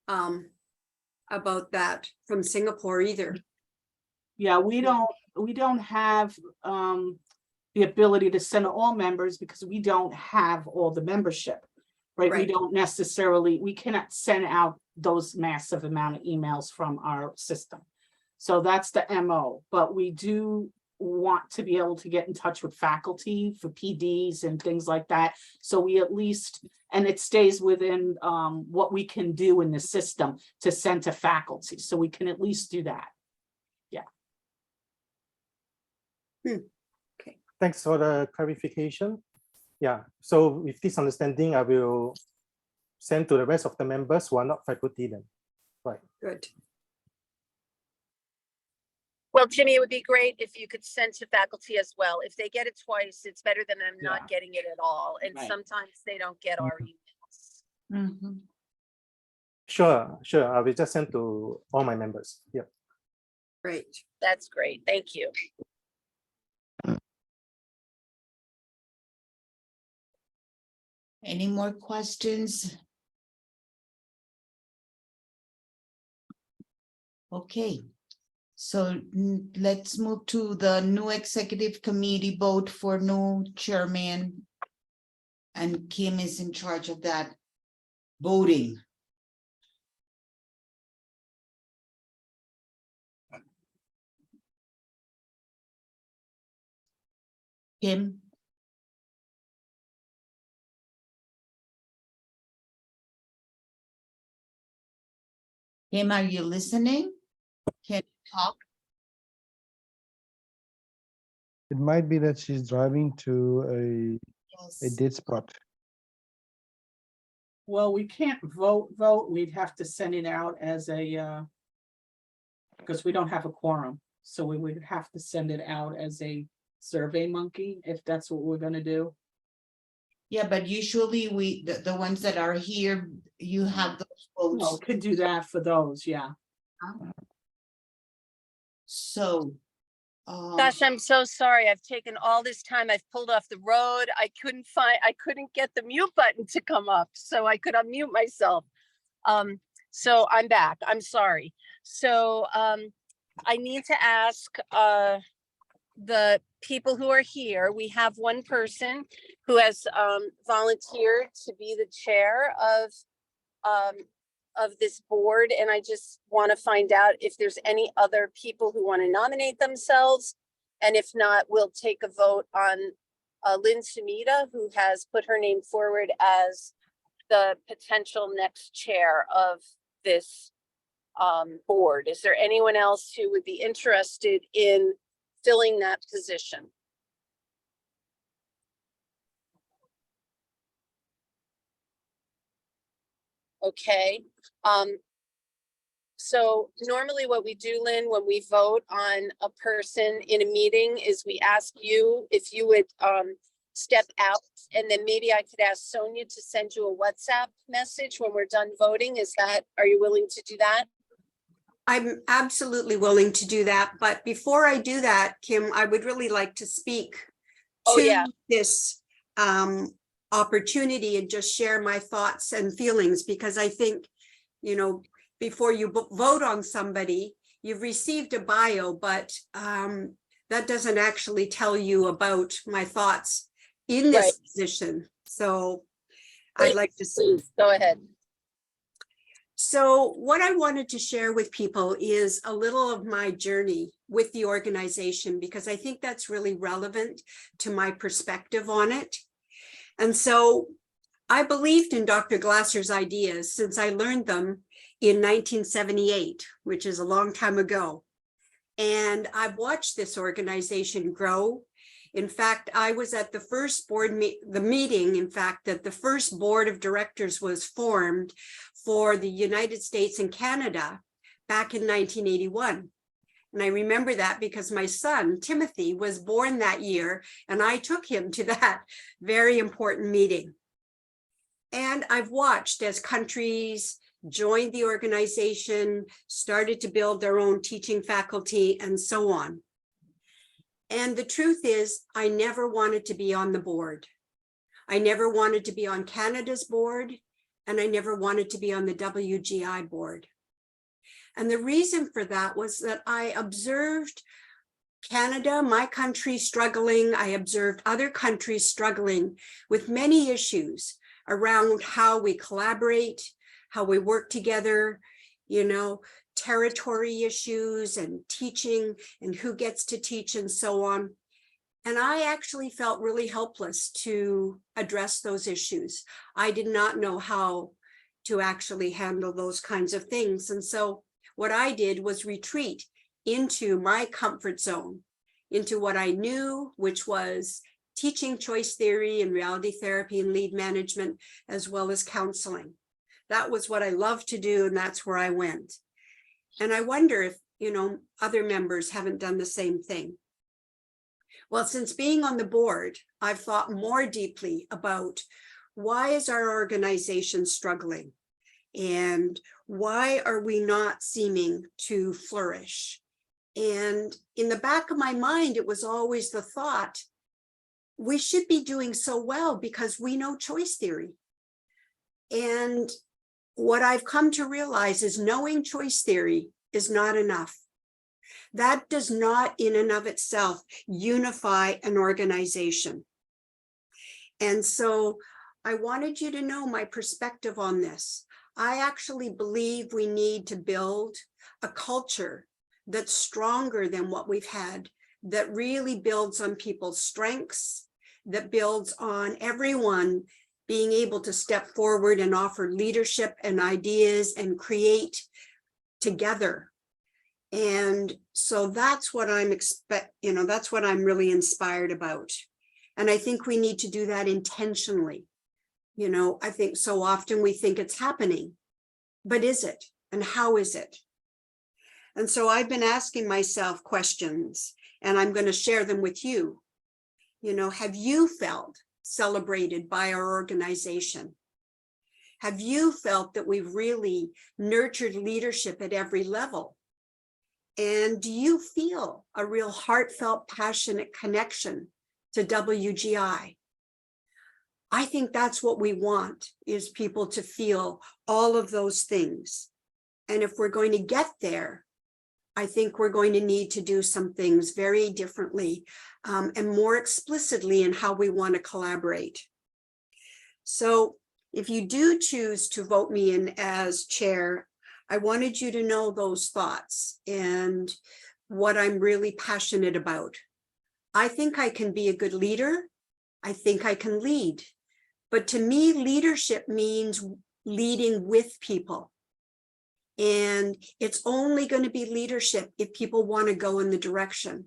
about that from Singapore either. Yeah, we don't have the ability to send all members because we don't have all the membership, right? We Right. don't necessarily, we cannot send out those massive amount of emails from our system. So that's the MO, but we do want to be able to get in touch with faculty for PDs and things like that. So we at least, and it stays within what we can do in the system to send to faculty. So we can at least do that. Thanks for the clarification. Yeah, so with this understanding, I will send to the rest of the members who are not faculty then. Right. Good. Well, Jimmy, it would be great if you could send to faculty as well. If they get it twice, it's better than them Yeah. not getting it at all. And Right. sometimes they don't get our emails. Mhm. Sure. I will just send to all my members. Yeah. Great. That's great. Thank you. Any more questions? Okay, so let's move to the new executive committee vote for new chairman. And Kim is in charge of that voting. Kim? Kim, are you listening? Can you talk? It might be that she's driving to a Yes. dead spot. Well, we can't vote. We'd have to send it out as a, because we don't have a quorum. So we would have to send it out as a survey monkey, if that's what we're gonna do. Yeah, but usually the ones that are here, you have those Oh, votes. could do that for those, yeah. So. Gosh, I'm so sorry. I've taken all this time. I've pulled off the road. I couldn't get the mute button to come up so I could unmute myself. So I'm back. I'm sorry. So I need to ask the people who are here. We have one person who has volunteered to be the chair of this board, and I just want to find out if there's any other people who want to nominate themselves, and if not, we'll take a vote on Lynn Sumida, who has put her name forward as the potential next chair of this board. Is there anyone else who would be interested in filling that position? Okay. So normally what we do, Lynn, when we vote on a person in a meeting is we ask you if you would step out, and then maybe I could ask Sonia to send you a WhatsApp message when we're done voting. Are you willing to do that? I'm absolutely willing to do that. But before I do that, Kim, I would really like to speak Oh, to yeah. this opportunity and just share my thoughts and feelings, because I think, you know, before you vote on somebody, you've received a bio, but that doesn't actually tell you about my thoughts in this Right. position. So I'd like to see. Please, go ahead. So what I wanted to share with people is a little of my journey with the organization, because I think that's really relevant to my perspective on it. And so I believed in Dr. Glasser's ideas since I learned them in 1978, which is a long time ago. And I've watched this organization grow. In fact, I was at the first meeting, in fact, that the first board of directors was formed for the United States and Canada back in 1981. And I remember that because my son, Timothy, was born that year, and I took him to that very important meeting. And I've watched as countries joined the organization, started to build their own teaching faculty, and so on. And the truth is, I never wanted to be on the board. I never wanted to be on Canada's board, and I never wanted to be on the WGI board. And the reason for that was that I observed Canada, my country, struggling. I observed other countries struggling with many issues around how we collaborate, how we work together, you know, territory issues and teaching and who gets to teach and so on. And I actually felt really helpless to address those issues. I did not know how to actually handle those kinds of things. And so what I did was retreat into my comfort zone, into what I knew, which was teaching choice theory and reality therapy and lead management, as well as counseling. That was what I loved to do, and that's where I went. And I wonder if, you know, other members haven't done the same thing. Well, since being on the board, I've thought more deeply about why is our organization struggling? And why are we not seeming to flourish? And in the back of my mind, it was always the thought, we should be doing so well because we know choice theory. And what I've come to realize is knowing choice theory is not enough. That does not in and of itself unify an organization. And so I wanted you to know my perspective on this. I actually believe we need to build a culture that's stronger than what we've had, that really builds on people's strengths, that builds on everyone being able to step forward and offer leadership and ideas and create together. And so that's what that's what I'm really inspired about. And I think we need to do that intentionally. You know, I think so often we think it's happening, but is it? And how is it? And so I've been asking myself questions, and I'm going to share them with you. You know, have you felt celebrated by our organization? Have you felt that we've really nurtured leadership at every level? And do you feel a real heartfelt, passionate connection to WGI? I think that's what we want, is people to feel all of those things. And if we're going to get there, I think we're going to need to do some things very differently and more explicitly in how we want to collaborate. So if you do choose to vote me in as chair, I wanted you to know those thoughts and what I'm really passionate about. I think I can be a good leader. I think I can lead. But to me, leadership means leading with people. And it's only going to be leadership if people want to go in the direction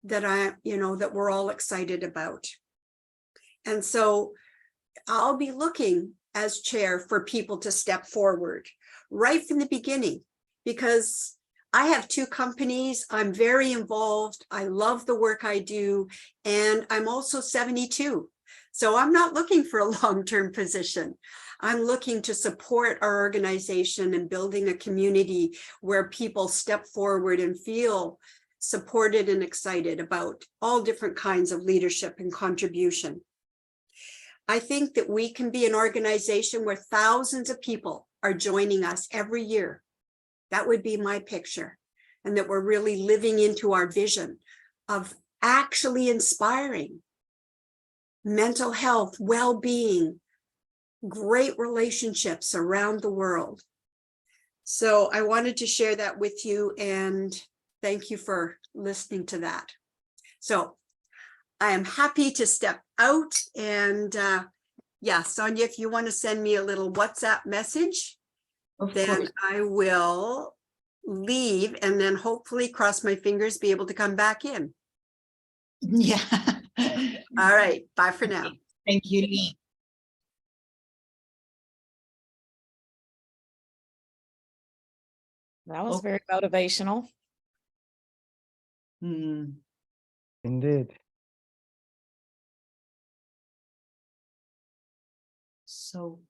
that that we're all excited about. And so I'll be looking as chair for people to step forward right from the beginning, because I have 2 companies. I'm very involved. I love the work I do. And I'm also 72. So I'm not looking for a long-term position. I'm looking to support our organization and building a community where people step forward and feel supported and excited about all different kinds of leadership and contribution. I think that we can be an organization where thousands of people are joining us every year. That would be my picture. And that we're really living into our vision of actually inspiring mental health, well-being, great relationships around the world. So I wanted to share that with you, and thank you for listening to that. So I am happy to step out, and yeah, Sonia, if you want to send me a little WhatsApp message, Of then course. I will leave and then hopefully cross my fingers, be able to come back in. Yeah. All right, bye for now. Thank you, Lee. That was Okay. very motivational. Hmm. Indeed. So,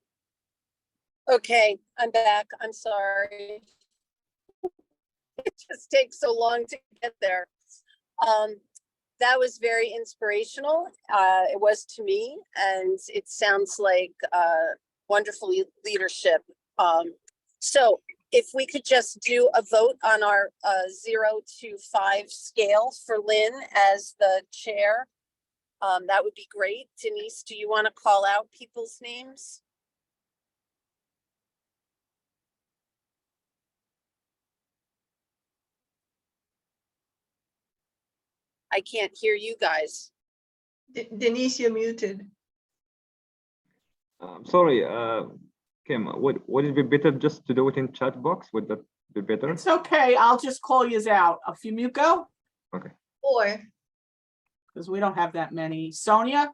Okay, I'm back. I'm sorry. It just takes so long to get there. That was very inspirational. It was to me, and it sounds like wonderful leadership. So if we could just do a vote on our 0 to 5 scale for Lynn as the chair, that would be great. Denise, do you want to call out people's names? I can't hear you guys. Denise, you're muted. Sorry, Kim, would it be better just to do it in chat box? Would that be better? It's okay. I'll just call yous out. A few Fumiko, Or because we don't have that many. Sonia,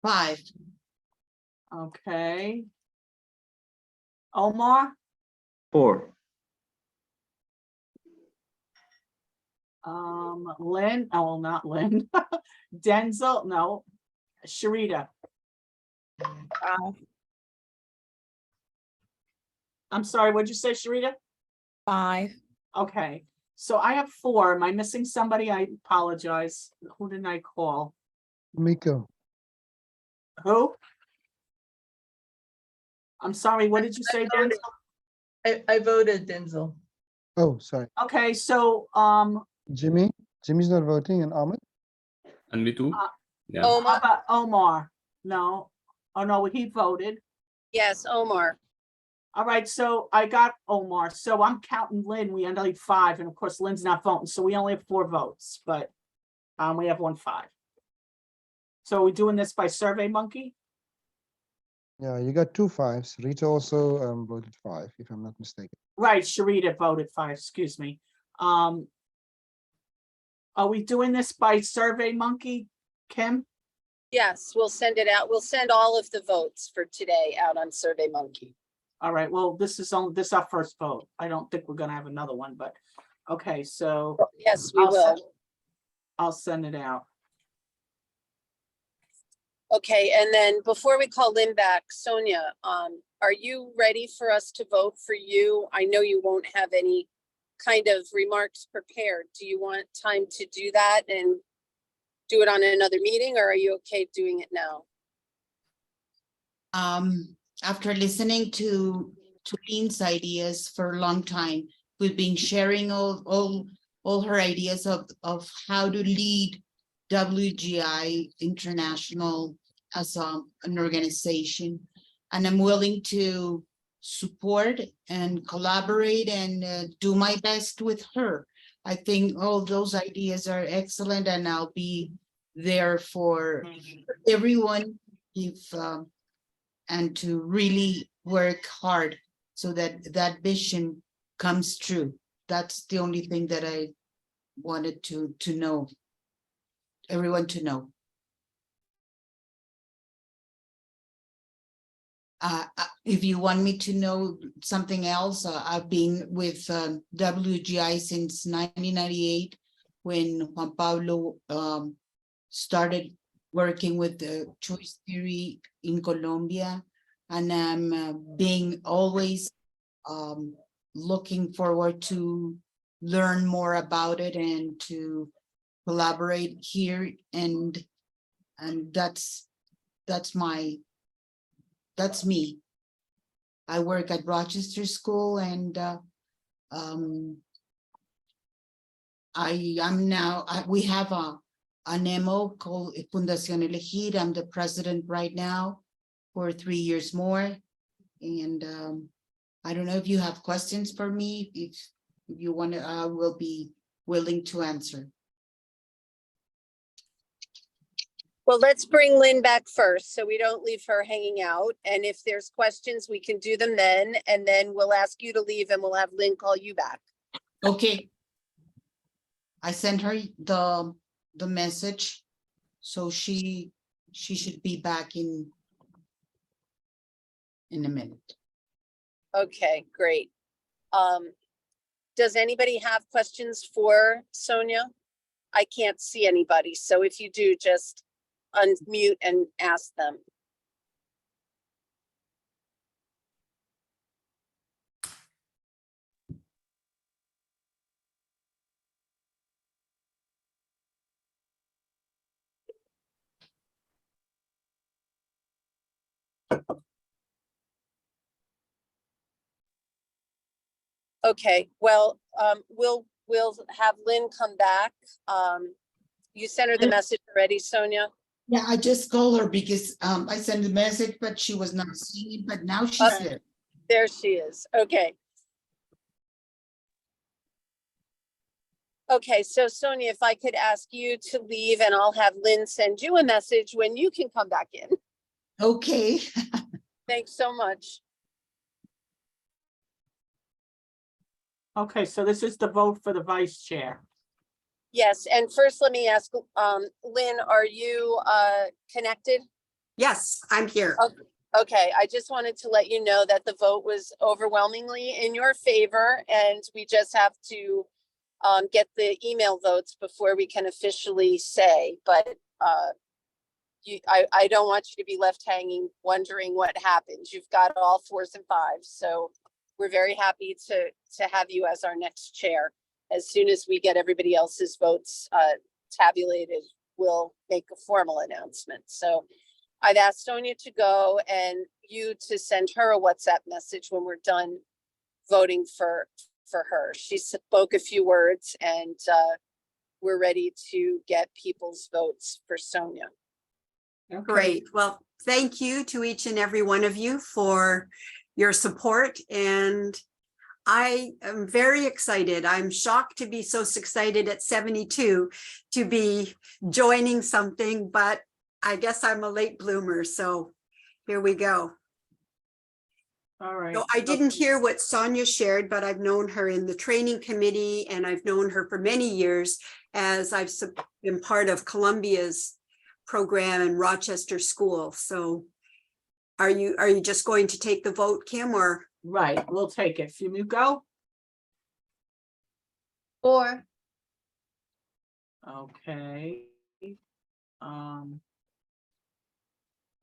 5. okay. Omar, 4. Lynn, oh, not Lynn. Denzel, no. Sharita, I'm sorry, what'd you say, Sharita? 5. Okay, so I have 4. Am I missing somebody? I apologize. Who didn't I call? Miko, Who? I'm sorry, what did you say, Denzel? I voted Denzel. oh, sorry, Okay, so, Jimmy's not voting, and Ahmed? And me too. Yeah. how Omar, about Omar? No, oh no, he voted. yes, Omar. All right, so I got Omar, so I'm counting Lynn, we only have 5, and of course Lynn's not voting, so we only have 4 votes, but we have 5. So are we doing this by Survey Monkey? Yeah, you got 2 5s. Rita also voted 5, if I'm not mistaken. Right, Sharita voted 5, excuse me. Are we doing this by Survey Monkey, Kim? Yes, we'll send it out. We'll send all of the votes for today out on Survey Monkey. All right, well, this is our first vote. I don't think we're gonna have another one, but, okay, so Yes, we I'll will. I'll send it out. Okay, and then before we call Lynn back, Sonia, are you ready for us to vote for you? I know you won't have any kind of remarks prepared. Do you want time to do that and do it on another meeting, or are you okay doing it now? After listening to Lynn's ideas for a long time, we've been sharing all her ideas of how to lead WGI International as an organization, and I'm willing to support and collaborate and do my best with her. I think all those ideas are excellent, and I'll be there for everyone if and to really work hard so that that vision comes true. That's the only thing that I wanted to know, everyone to know. If you want me to know something else, I've been with WGI since 1998 when Juan Pablo started working with the choice theory in Colombia, and I'm being always looking forward to learn more about it and to collaborate here, and that's me. I work at Rochester School, and we have an MO called Fundación Elegir. I'm the president right now for 3 years more. And I don't know if you have questions for me. If you want to, I will be willing to answer. Well, let's bring Lynn back first, so we don't leave her hanging out. And if there's questions, we can do them then, and then we'll ask you to leave and we'll have Lynn call you back. Okay. I sent her the message, so she should be back in a minute. Okay, great. Does anybody have questions for Sonia? I can't see anybody, so if you do, just unmute and ask them. Okay, well, we'll have Lynn come back. You sent her the message already, Sonia? Yeah, I just called her because I sent the message, but she was not seeing it, but now she's there. There she is. Okay. Okay, so Sonia, if I could ask you to leave and I'll have Lynn send you a message when you can come back in. Okay. Thanks so much. Okay, so this is the vote for the vice chair. Yes, and first let me ask, Lynn, are you connected? Yes, I'm here. Okay, I just wanted to let you know that the vote was overwhelmingly in your favor, and we just have to get the email votes before we can officially say, but I don't want you to be left hanging wondering what happens. You've got all 4s and 5s, so we're very happy to have you as our next chair. As soon as we get everybody else's votes tabulated, we'll make a formal announcement. So I've asked Sonia to go and you to send her a WhatsApp message when we're done voting for her. She spoke a few words and we're ready to get people's votes for Sonia. Okay. Great. Well, thank you to each and every one of you for your support. And I am very excited. I'm shocked to be so excited at 72 to be joining something, but I guess I'm a late bloomer. So here we go. All right. So I didn't hear what Sonia shared, but I've known her in the training committee and I've known her for many years as I've been part of Columbia's program in Rochester School. So are you just going to take the vote, Kim, or? Right, we'll take it. You go. 4. Okay.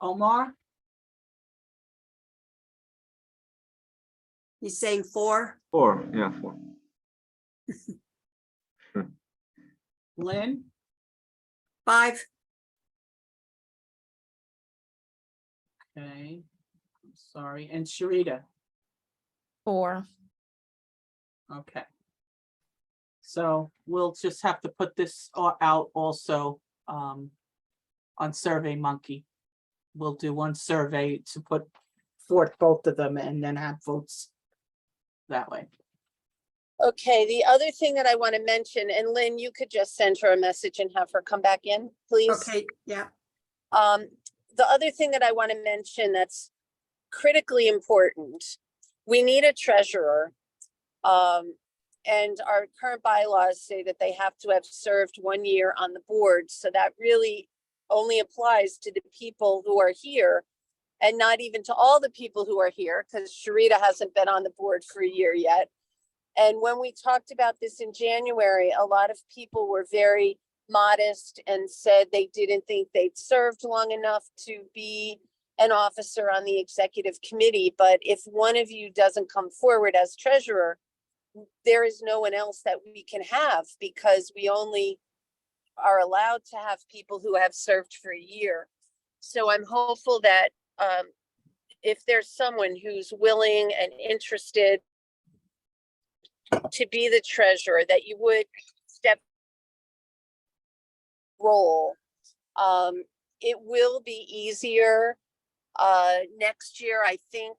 Omar, He's saying 4. 4, yeah, 4. Lynn, 5. okay, I'm sorry, and Sharita, 4. okay. So we'll just have to put this out also on SurveyMonkey. We'll do one survey to put forth both of them and then have votes that way. Okay, the other thing that I want to mention, and Lynn, you could just send her a message and have her come back in, please. Okay, yeah. The other thing that I want to mention that's critically important, we need a treasurer. And our current bylaws say that they have to have served 1 year on the board. So that really only applies to the people who are here and not even to all the people who are here, because Sharita hasn't been on the board for a year yet. And when we talked about this in January, a lot of people were very modest and said they didn't think they'd served long enough to be an officer on the executive committee. But if one of you doesn't come forward as treasurer, there is no one else that we can have, because we only are allowed to have people who have served for a year. So I'm hopeful that if there's someone who's willing and interested to be the treasurer, that you would step role. It will be easier next year, I think,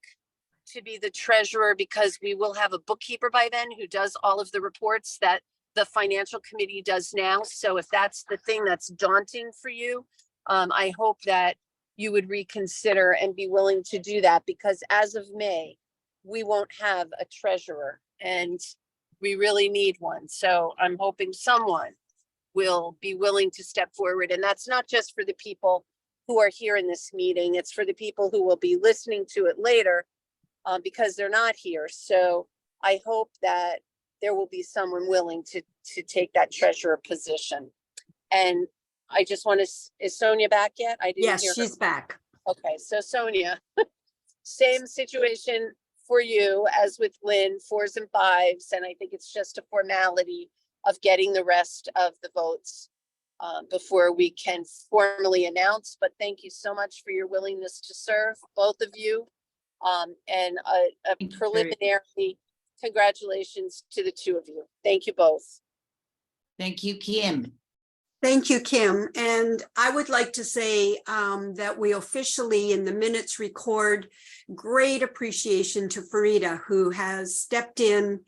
to be the treasurer, because we will have a bookkeeper by then who does all of the reports that the financial committee does now. So if that's the thing that's daunting for you, I hope that you would reconsider and be willing to do that, because as of May, we won't have a treasurer and we really need one. So I'm hoping someone will be willing to step forward. And that's not just for the people who are here in this meeting, it's for the people who will be listening to it later, because they're not here. So I hope that there will be someone willing to take that treasurer position. And I just want to, is Sonia back yet? I didn't hear Yes, her. she's back. Okay, so Sonia, same situation for you as with Lynn, 4s and 5s, and I think it's just a formality of getting the rest of the votes before we can formally announce. But thank you so much for your willingness to serve, both of you. And a Thank you very- preliminary congratulations to the two of you. Thank you both. Thank you, Kim. Thank you, Kim. And I would like to say that we officially in the minutes record great appreciation to Farida, who has stepped in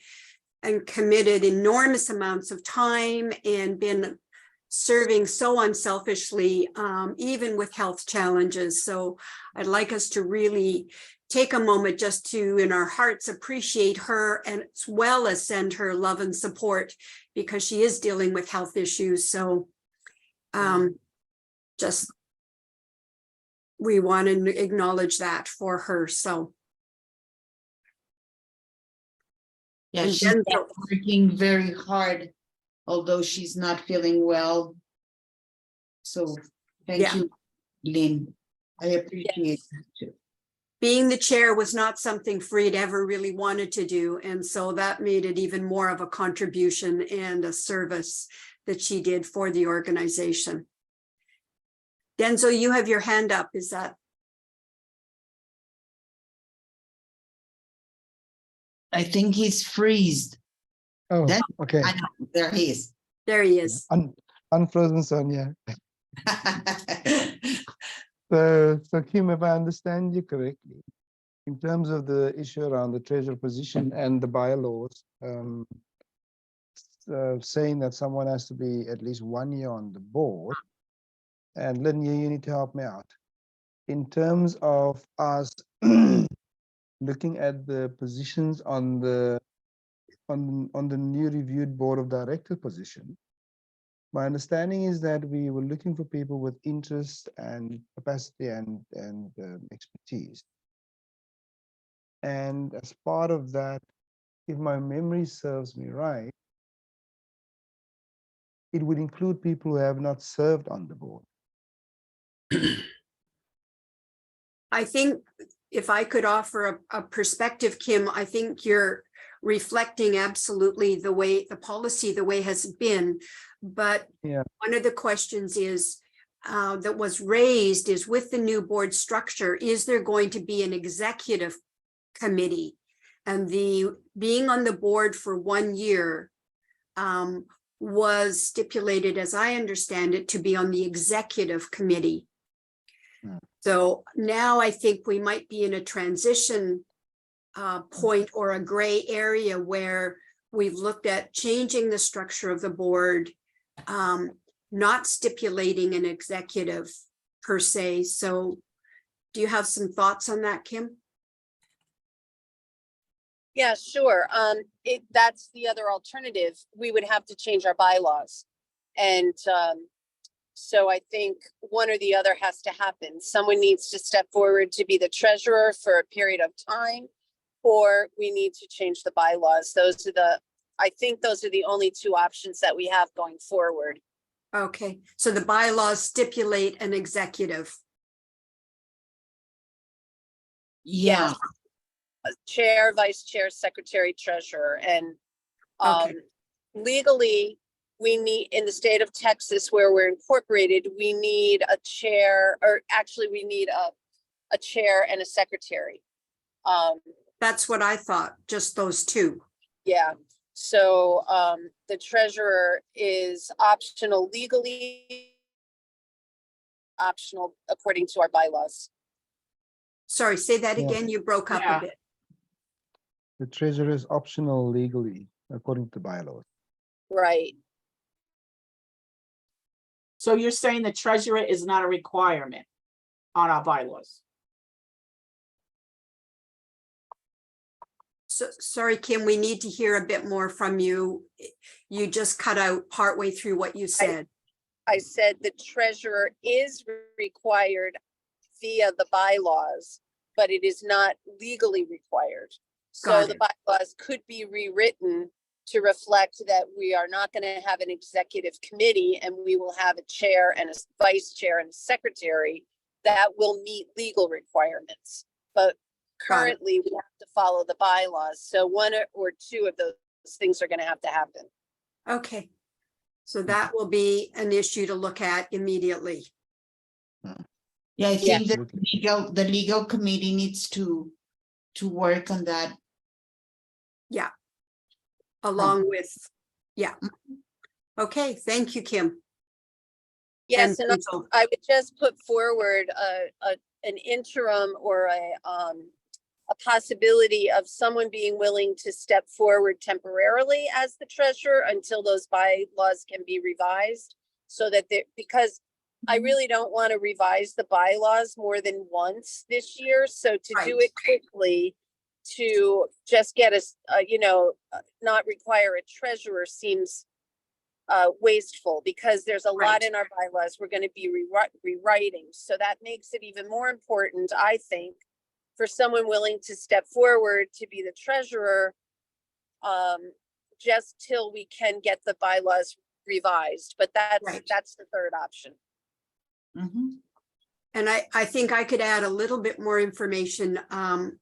and committed enormous amounts of time and been serving so unselfishly, even with health challenges. So I'd like us to really take a moment just to, in our hearts, appreciate her, and as well as send her love and support, because she is dealing with health issues. So just we want to acknowledge that for her. So Yeah, And she's then- working very hard, although she's not feeling well. So thank Yeah. you, Lynn. I appreciate that too. being the chair was not something Freed ever really wanted to do. And so that made it even more of a contribution and a service that she did for the organization. Denzo, you have your hand up. Is that? I think he's freezed. Oh, That- okay. I know, there he is. There he is. Unfrozen Sonia. So Kim, if I understand you correctly, in terms of the issue around the treasurer position and the bylaws, saying that someone has to be at least 1 year on the board, and Lynn, you need to help me out. In terms of us looking at the positions on the new reviewed board of director position, my understanding is that we were looking for people with interest and capacity and expertise. And as part of that, if my memory serves me right, it would include people who have not served on the board. I think if I could offer a perspective, Kim, I think you're reflecting absolutely the way the policy, the way has been. But Yeah. one of the questions is that was raised is with the new board structure, is there going to be an executive committee? And the being on the board for 1 year was stipulated, as I understand it, to be on the executive committee. So now I think we might be in a transition point or a gray area where we've looked at changing the structure of the board, not stipulating an executive per se. So do you have some thoughts on that, Kim? Yeah, sure. That's the other alternative. We would have to change our bylaws. And so I think one or the other has to happen. Someone needs to step forward to be the treasurer for a period of time, or we need to change the bylaws. I think those are the only two options that we have going forward. Okay, so the bylaws stipulate an executive. Yeah, Chair, vice chair, secretary, treasurer, and Okay. legally, we need, in the state of Texas where we're incorporated, we need a chair, or actually we need a chair and a secretary. That's what I thought, just those two. Yeah, so the treasurer is optional legally, optional according to our bylaws. Sorry, say that Yeah. again. You broke up Yeah. a bit. The treasurer is optional legally, according to bylaws. Right. So you're saying the treasurer is not a requirement on our bylaws? So, sorry, Kim, we need to hear a bit more from you. You just cut out partway through what you said. I said the treasurer is required via the bylaws, but it is not legally required. So Got the it. bylaws could be rewritten to reflect that we are not going to have an executive committee and we will have a chair and a vice chair and a secretary that will meet legal requirements. But Got it. currently we have to follow the bylaws. So one or two of those things are going to have to happen. Okay. So that will be an issue to look at immediately. Yeah, I Yeah. think the legal committee needs to work on that. Along with, yeah. Okay, thank you, Kim. Yes, and so, I would just put forward an interim or a possibility of someone being willing to step forward temporarily as the treasurer until those bylaws can be revised. So that because I really don't want to revise the bylaws more than once this year. So to do Right. it quickly, to just get us, not require a treasurer seems wasteful, because there's a lot Right. in our bylaws we're going to be rewriting. So that makes it even more important, I think, for someone willing to step forward to be the treasurer, just till we can get the bylaws revised. But Right. that's the third option. Mhm. and I think I could add a little bit more information.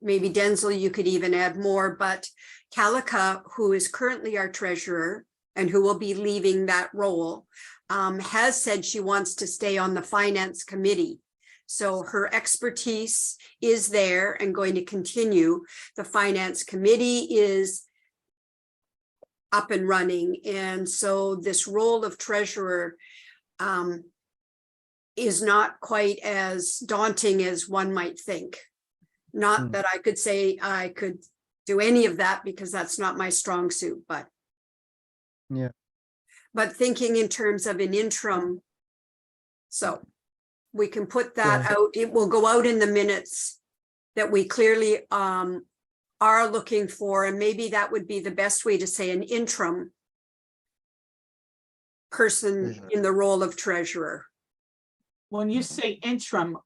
Maybe Denzel, you could even add more, but Kalika, who is currently our treasurer and who will be leaving that role, has said she wants to stay on the finance committee. So her expertise is there and going to continue. The finance committee is up and running. And so this role of treasurer is not quite as daunting as one might think. Not that I could say I could do any of that, because that's not my strong suit, but. Yeah. But thinking in terms of an interim. So we can put that Yeah. out. It will go out in the minutes that we clearly are looking for, and maybe that would be the best way to say an interim person Treasurer. in the role of treasurer. When you say interim,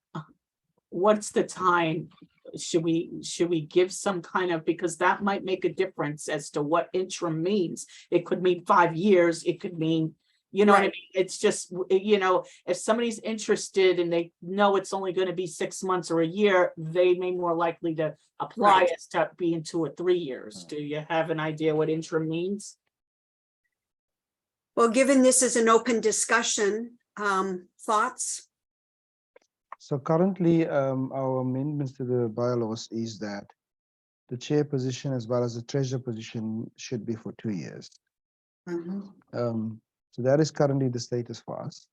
what's the time? Should we give some kind of, because that might make a difference as to what interim means. It could mean 5 years. It could mean, you know what I Right. mean? It's just, if somebody's interested and they know it's only going to be 6 months or a year, they may more likely to apply Right. as to being 2 or 3 years. Do you have an idea what interim means? Well, given this is an open discussion, thoughts? So currently, our amendments to the bylaws is that the chair position as well as the treasurer position should be for 2 years. Mhm. So that is currently the status for us.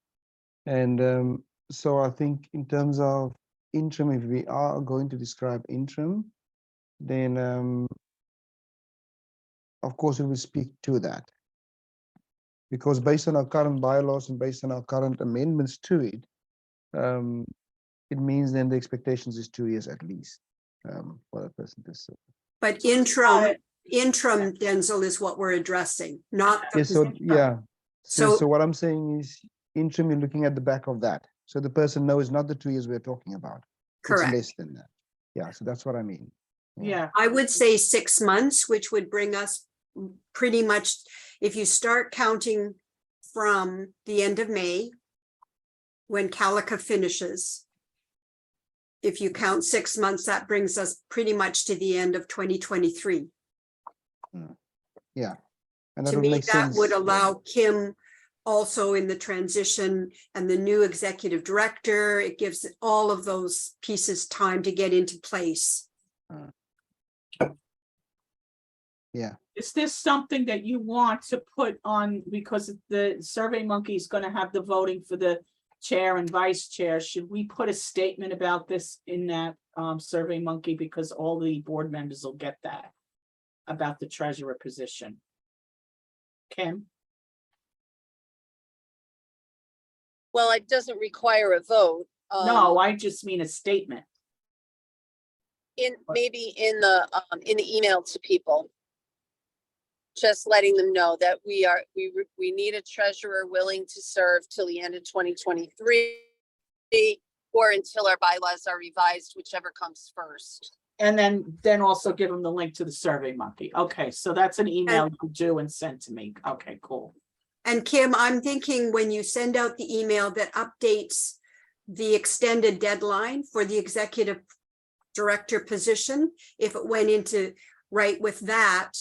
And so I think in terms of interim, if we are going to describe interim, then of course we will speak to that. Because based on our current bylaws and based on our current amendments to it, it means then the expectations is 2 years at least for that person to serve. But interim, Denzel, is what we're addressing, not. the Yeah, so position. yeah. So So- what I'm saying is interim, you're looking at the back of that. So the person knows not the 2 years we're talking about. Correct. It's less than that. Yeah, so that's what I mean. Yeah. I would say 6 months, which would bring us pretty much, if you start counting from the end of May, when Kalika finishes, if you count 6 months, that brings us pretty much to the end of 2023. Yeah. And that To would me, make that sense. would allow Kim also in the transition and the new executive director. It gives all of those pieces time to get into place. Yeah. Is this something that you want to put on, because the Survey Monkey is going to have the voting for the chair and vice chair? Should we put a statement about this in that Survey Monkey, because all the board members will get that about the treasurer position? Kim? Well, it doesn't require a vote. No, I just mean a statement. Maybe in the email to people. Just letting them know that we need a treasurer willing to serve till the end of 2023 or until our bylaws are revised, whichever comes first. And then also give them the link to the Survey Monkey. Okay, so that's an email you do and send to me. Okay, cool. And Kim, I'm thinking when you send out the email that updates the extended deadline for the executive director position, if it went into right with that,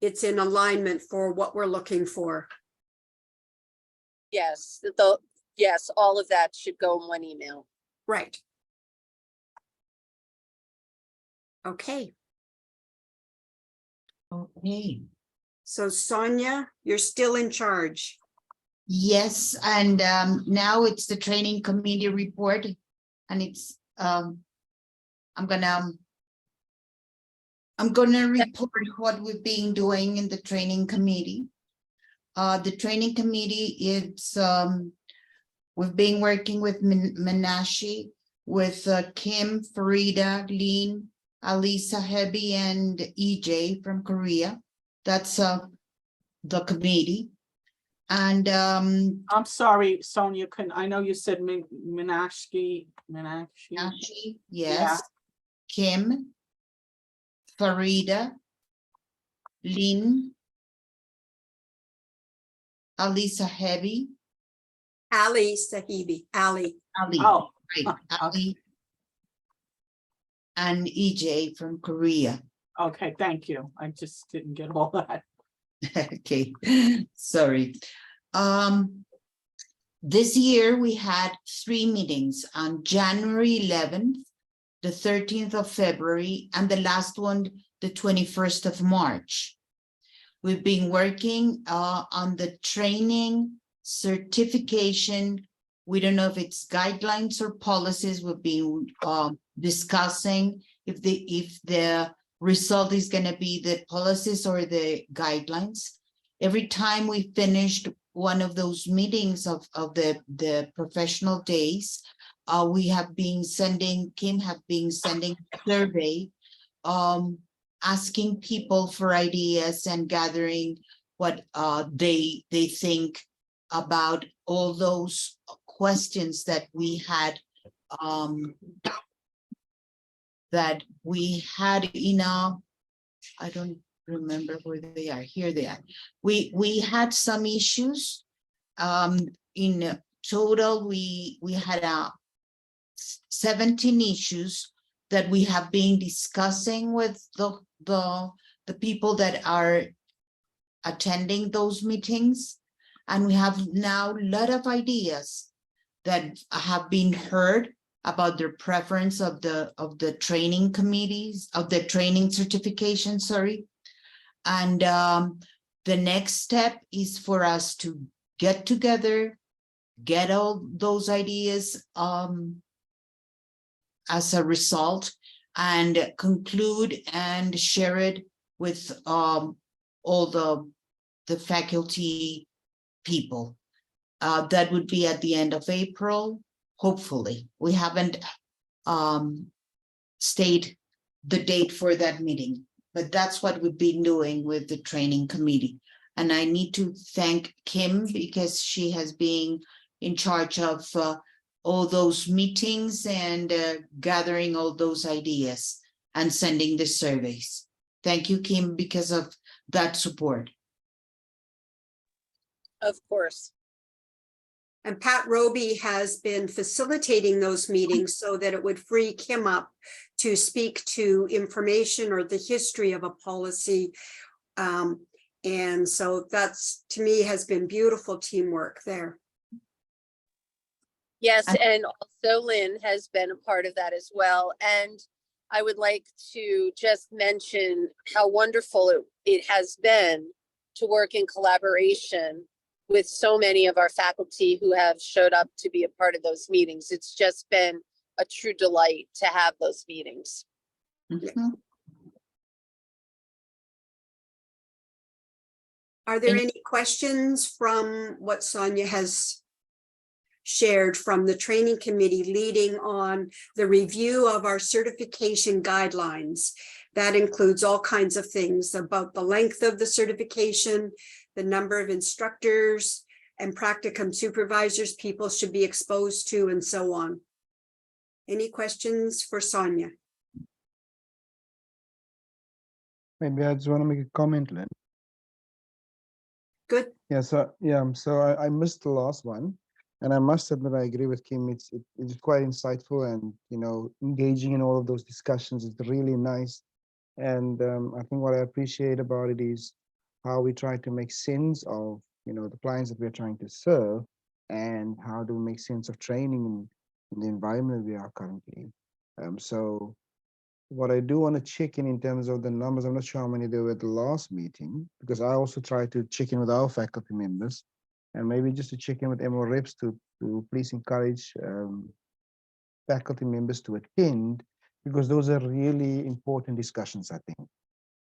it's in alignment for what we're looking for. Yes, yes, all of that should go in one email. Right. Okay. Okay. So Sonia, you're still in charge. Yes, and now it's the training committee report, and it's I'm gonna report what we've been doing in the training committee. The training committee, it's we've been working with Menashe, with Kim, Farida, Lean, Alisa, Hebi, and EJ from Korea. That's the committee. And I'm sorry, Sonia, I know you said Menashe. Menashe, yes. Yeah. Kim, Farida, Lynn, Alisa Hebi, Ali Sahibi, Ali. Ali, Oh, right, Ali, and EJ from Korea. okay, thank you. I just didn't get all that. Okay, sorry. This year we had 3 meetings on January 11th, the 13th of February, and the last one, the 21st of March. We've been working on the training certification. We don't know if it's guidelines or policies. We've been discussing if the result is going to be the policies or the guidelines. Every time we finished one of those meetings of the professional days, we have been sending, Kim have been sending a survey, asking people for ideas and gathering what they think about all those questions that we had in our, I don't remember where they are. Here they are. We had some issues. In total, we had 17 issues that we have been discussing with the people that are attending those meetings, and we have now a lot of ideas that have been heard about their preference of the training committees, of the training certification, sorry. And the next step is for us to get together, get all those ideas as a result, and conclude and share it with all the faculty people. That would be at the end of April, hopefully. We haven't stated the date for that meeting, but that's what we've been doing with the training committee. And I need to thank Kim because she has been in charge of all those meetings and gathering all those ideas and sending the surveys. Thank you, Kim, because of that support. Of course. And Pat Roby has been facilitating those meetings so that it would free Kim up to speak to information or the history of a policy. And so that's, to me, has been beautiful teamwork there. Yes, and also Lynn has been a part of that as well. And I would like to just mention how wonderful it has been to work in collaboration with so many of our faculty who have showed up to be a part of those meetings. It's just been a true delight to have those meetings. Mm-hmm. Are there any questions from what Sonia has shared from the training committee leading on the review of our certification guidelines. That includes all kinds of things about the length of the certification, the number of instructors and practicum supervisors people should be exposed to, and so on. Any questions for Sonia? Maybe I just want to make a comment, Lynn. Good. Yeah, so I missed the last one, and I must admit I agree with Kim. It's quite insightful, and engaging in all of those discussions is really nice. And I think what I appreciate about it is how we try to make sense of the clients that we're trying to serve, and how do we make sense of training in the environment we are currently. So what I do want to check in terms of the numbers, I'm not sure how many there were at the last meeting, because I also try to check in with our faculty members, and maybe just to check in with MO reps to please encourage faculty members to attend, because those are really important discussions, I think.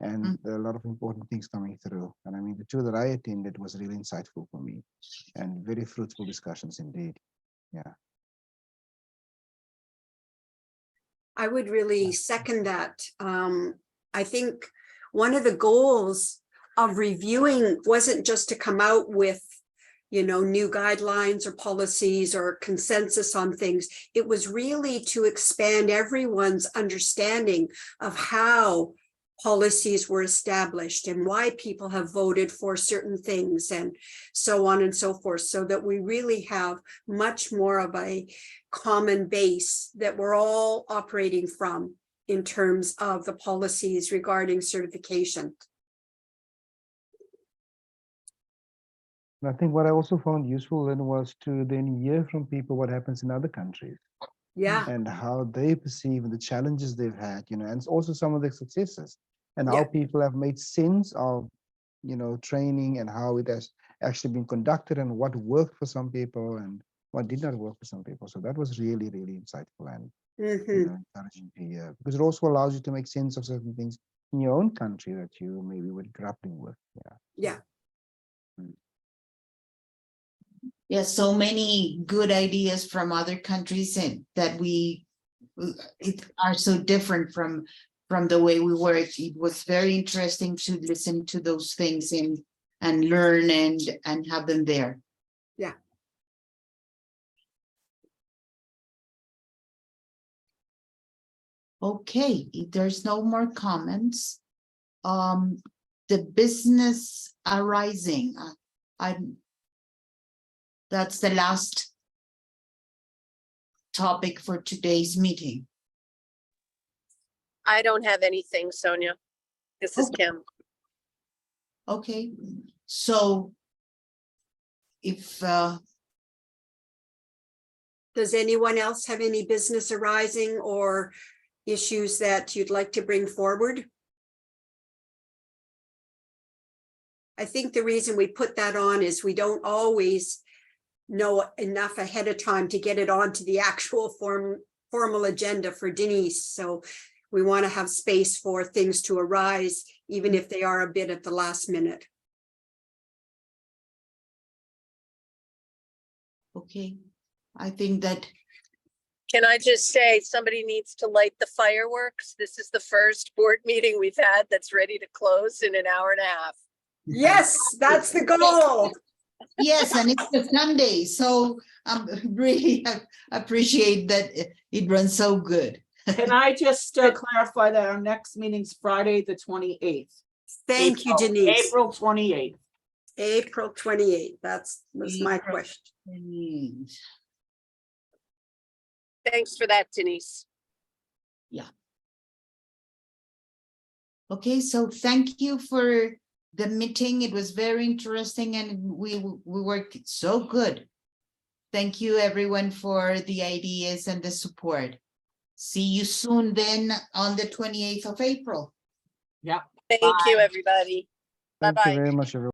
And there are a lot of important things coming through. And I mean, the two that I attended was really insightful for me, and very fruitful discussions indeed. Yeah. I would really second that. I think one of the goals of reviewing wasn't just to come out with, new guidelines or policies or consensus on things. It was really to expand everyone's understanding of how policies were established and why people have voted for certain things and so on and so forth, so that we really have much more of a common base that we're all operating from in terms of the policies regarding certification. And I think what I also found useful then was to then hear from people what happens in other countries. Yeah. And how they perceive the challenges they've had, and also some of the successes, and how people have made sense of, training, and how it has actually been conducted, and what worked for some people and what did not work for some people. So that was really, really insightful and encouraging to hear, because it also allows you to make sense of certain things in your own country that you maybe were grappling with. Yeah. Yeah, so many good ideas from other countries, and that are so different from the way we work. It was very interesting to listen to those things and learn and have them there. Yeah. Okay, if there's no more comments, the business arising, that's the last topic for today's meeting. I don't have anything, Sonia. This is Kim. Okay, so if does anyone else have any business arising or issues that you'd like to bring forward? I think the reason we put that on is we don't always know enough ahead of time to get it onto the actual formal agenda for Denise. So we want to have space for things to arise, even if they are a bit at the last minute. Okay, I think that. Can I just say, somebody needs to light the fireworks? This is the first board meeting we've had that's ready to close in an hour and a half. Yes, that's the goal. Yes, and it's a Sunday, so I really appreciate that it runs so good. Can I just clarify that our next meeting's Friday, the 28th? Thank you, Denise. April 28th. April 28th. That was my question. Thanks for that, Denise. Yeah. Okay, so thank you for the meeting. It was very interesting, and we worked so good. Thank you, everyone, for the ideas and the support. See you soon then on the 28th of April. Yeah. Thank you, everybody. Thank Bye-bye. you very much, everyone.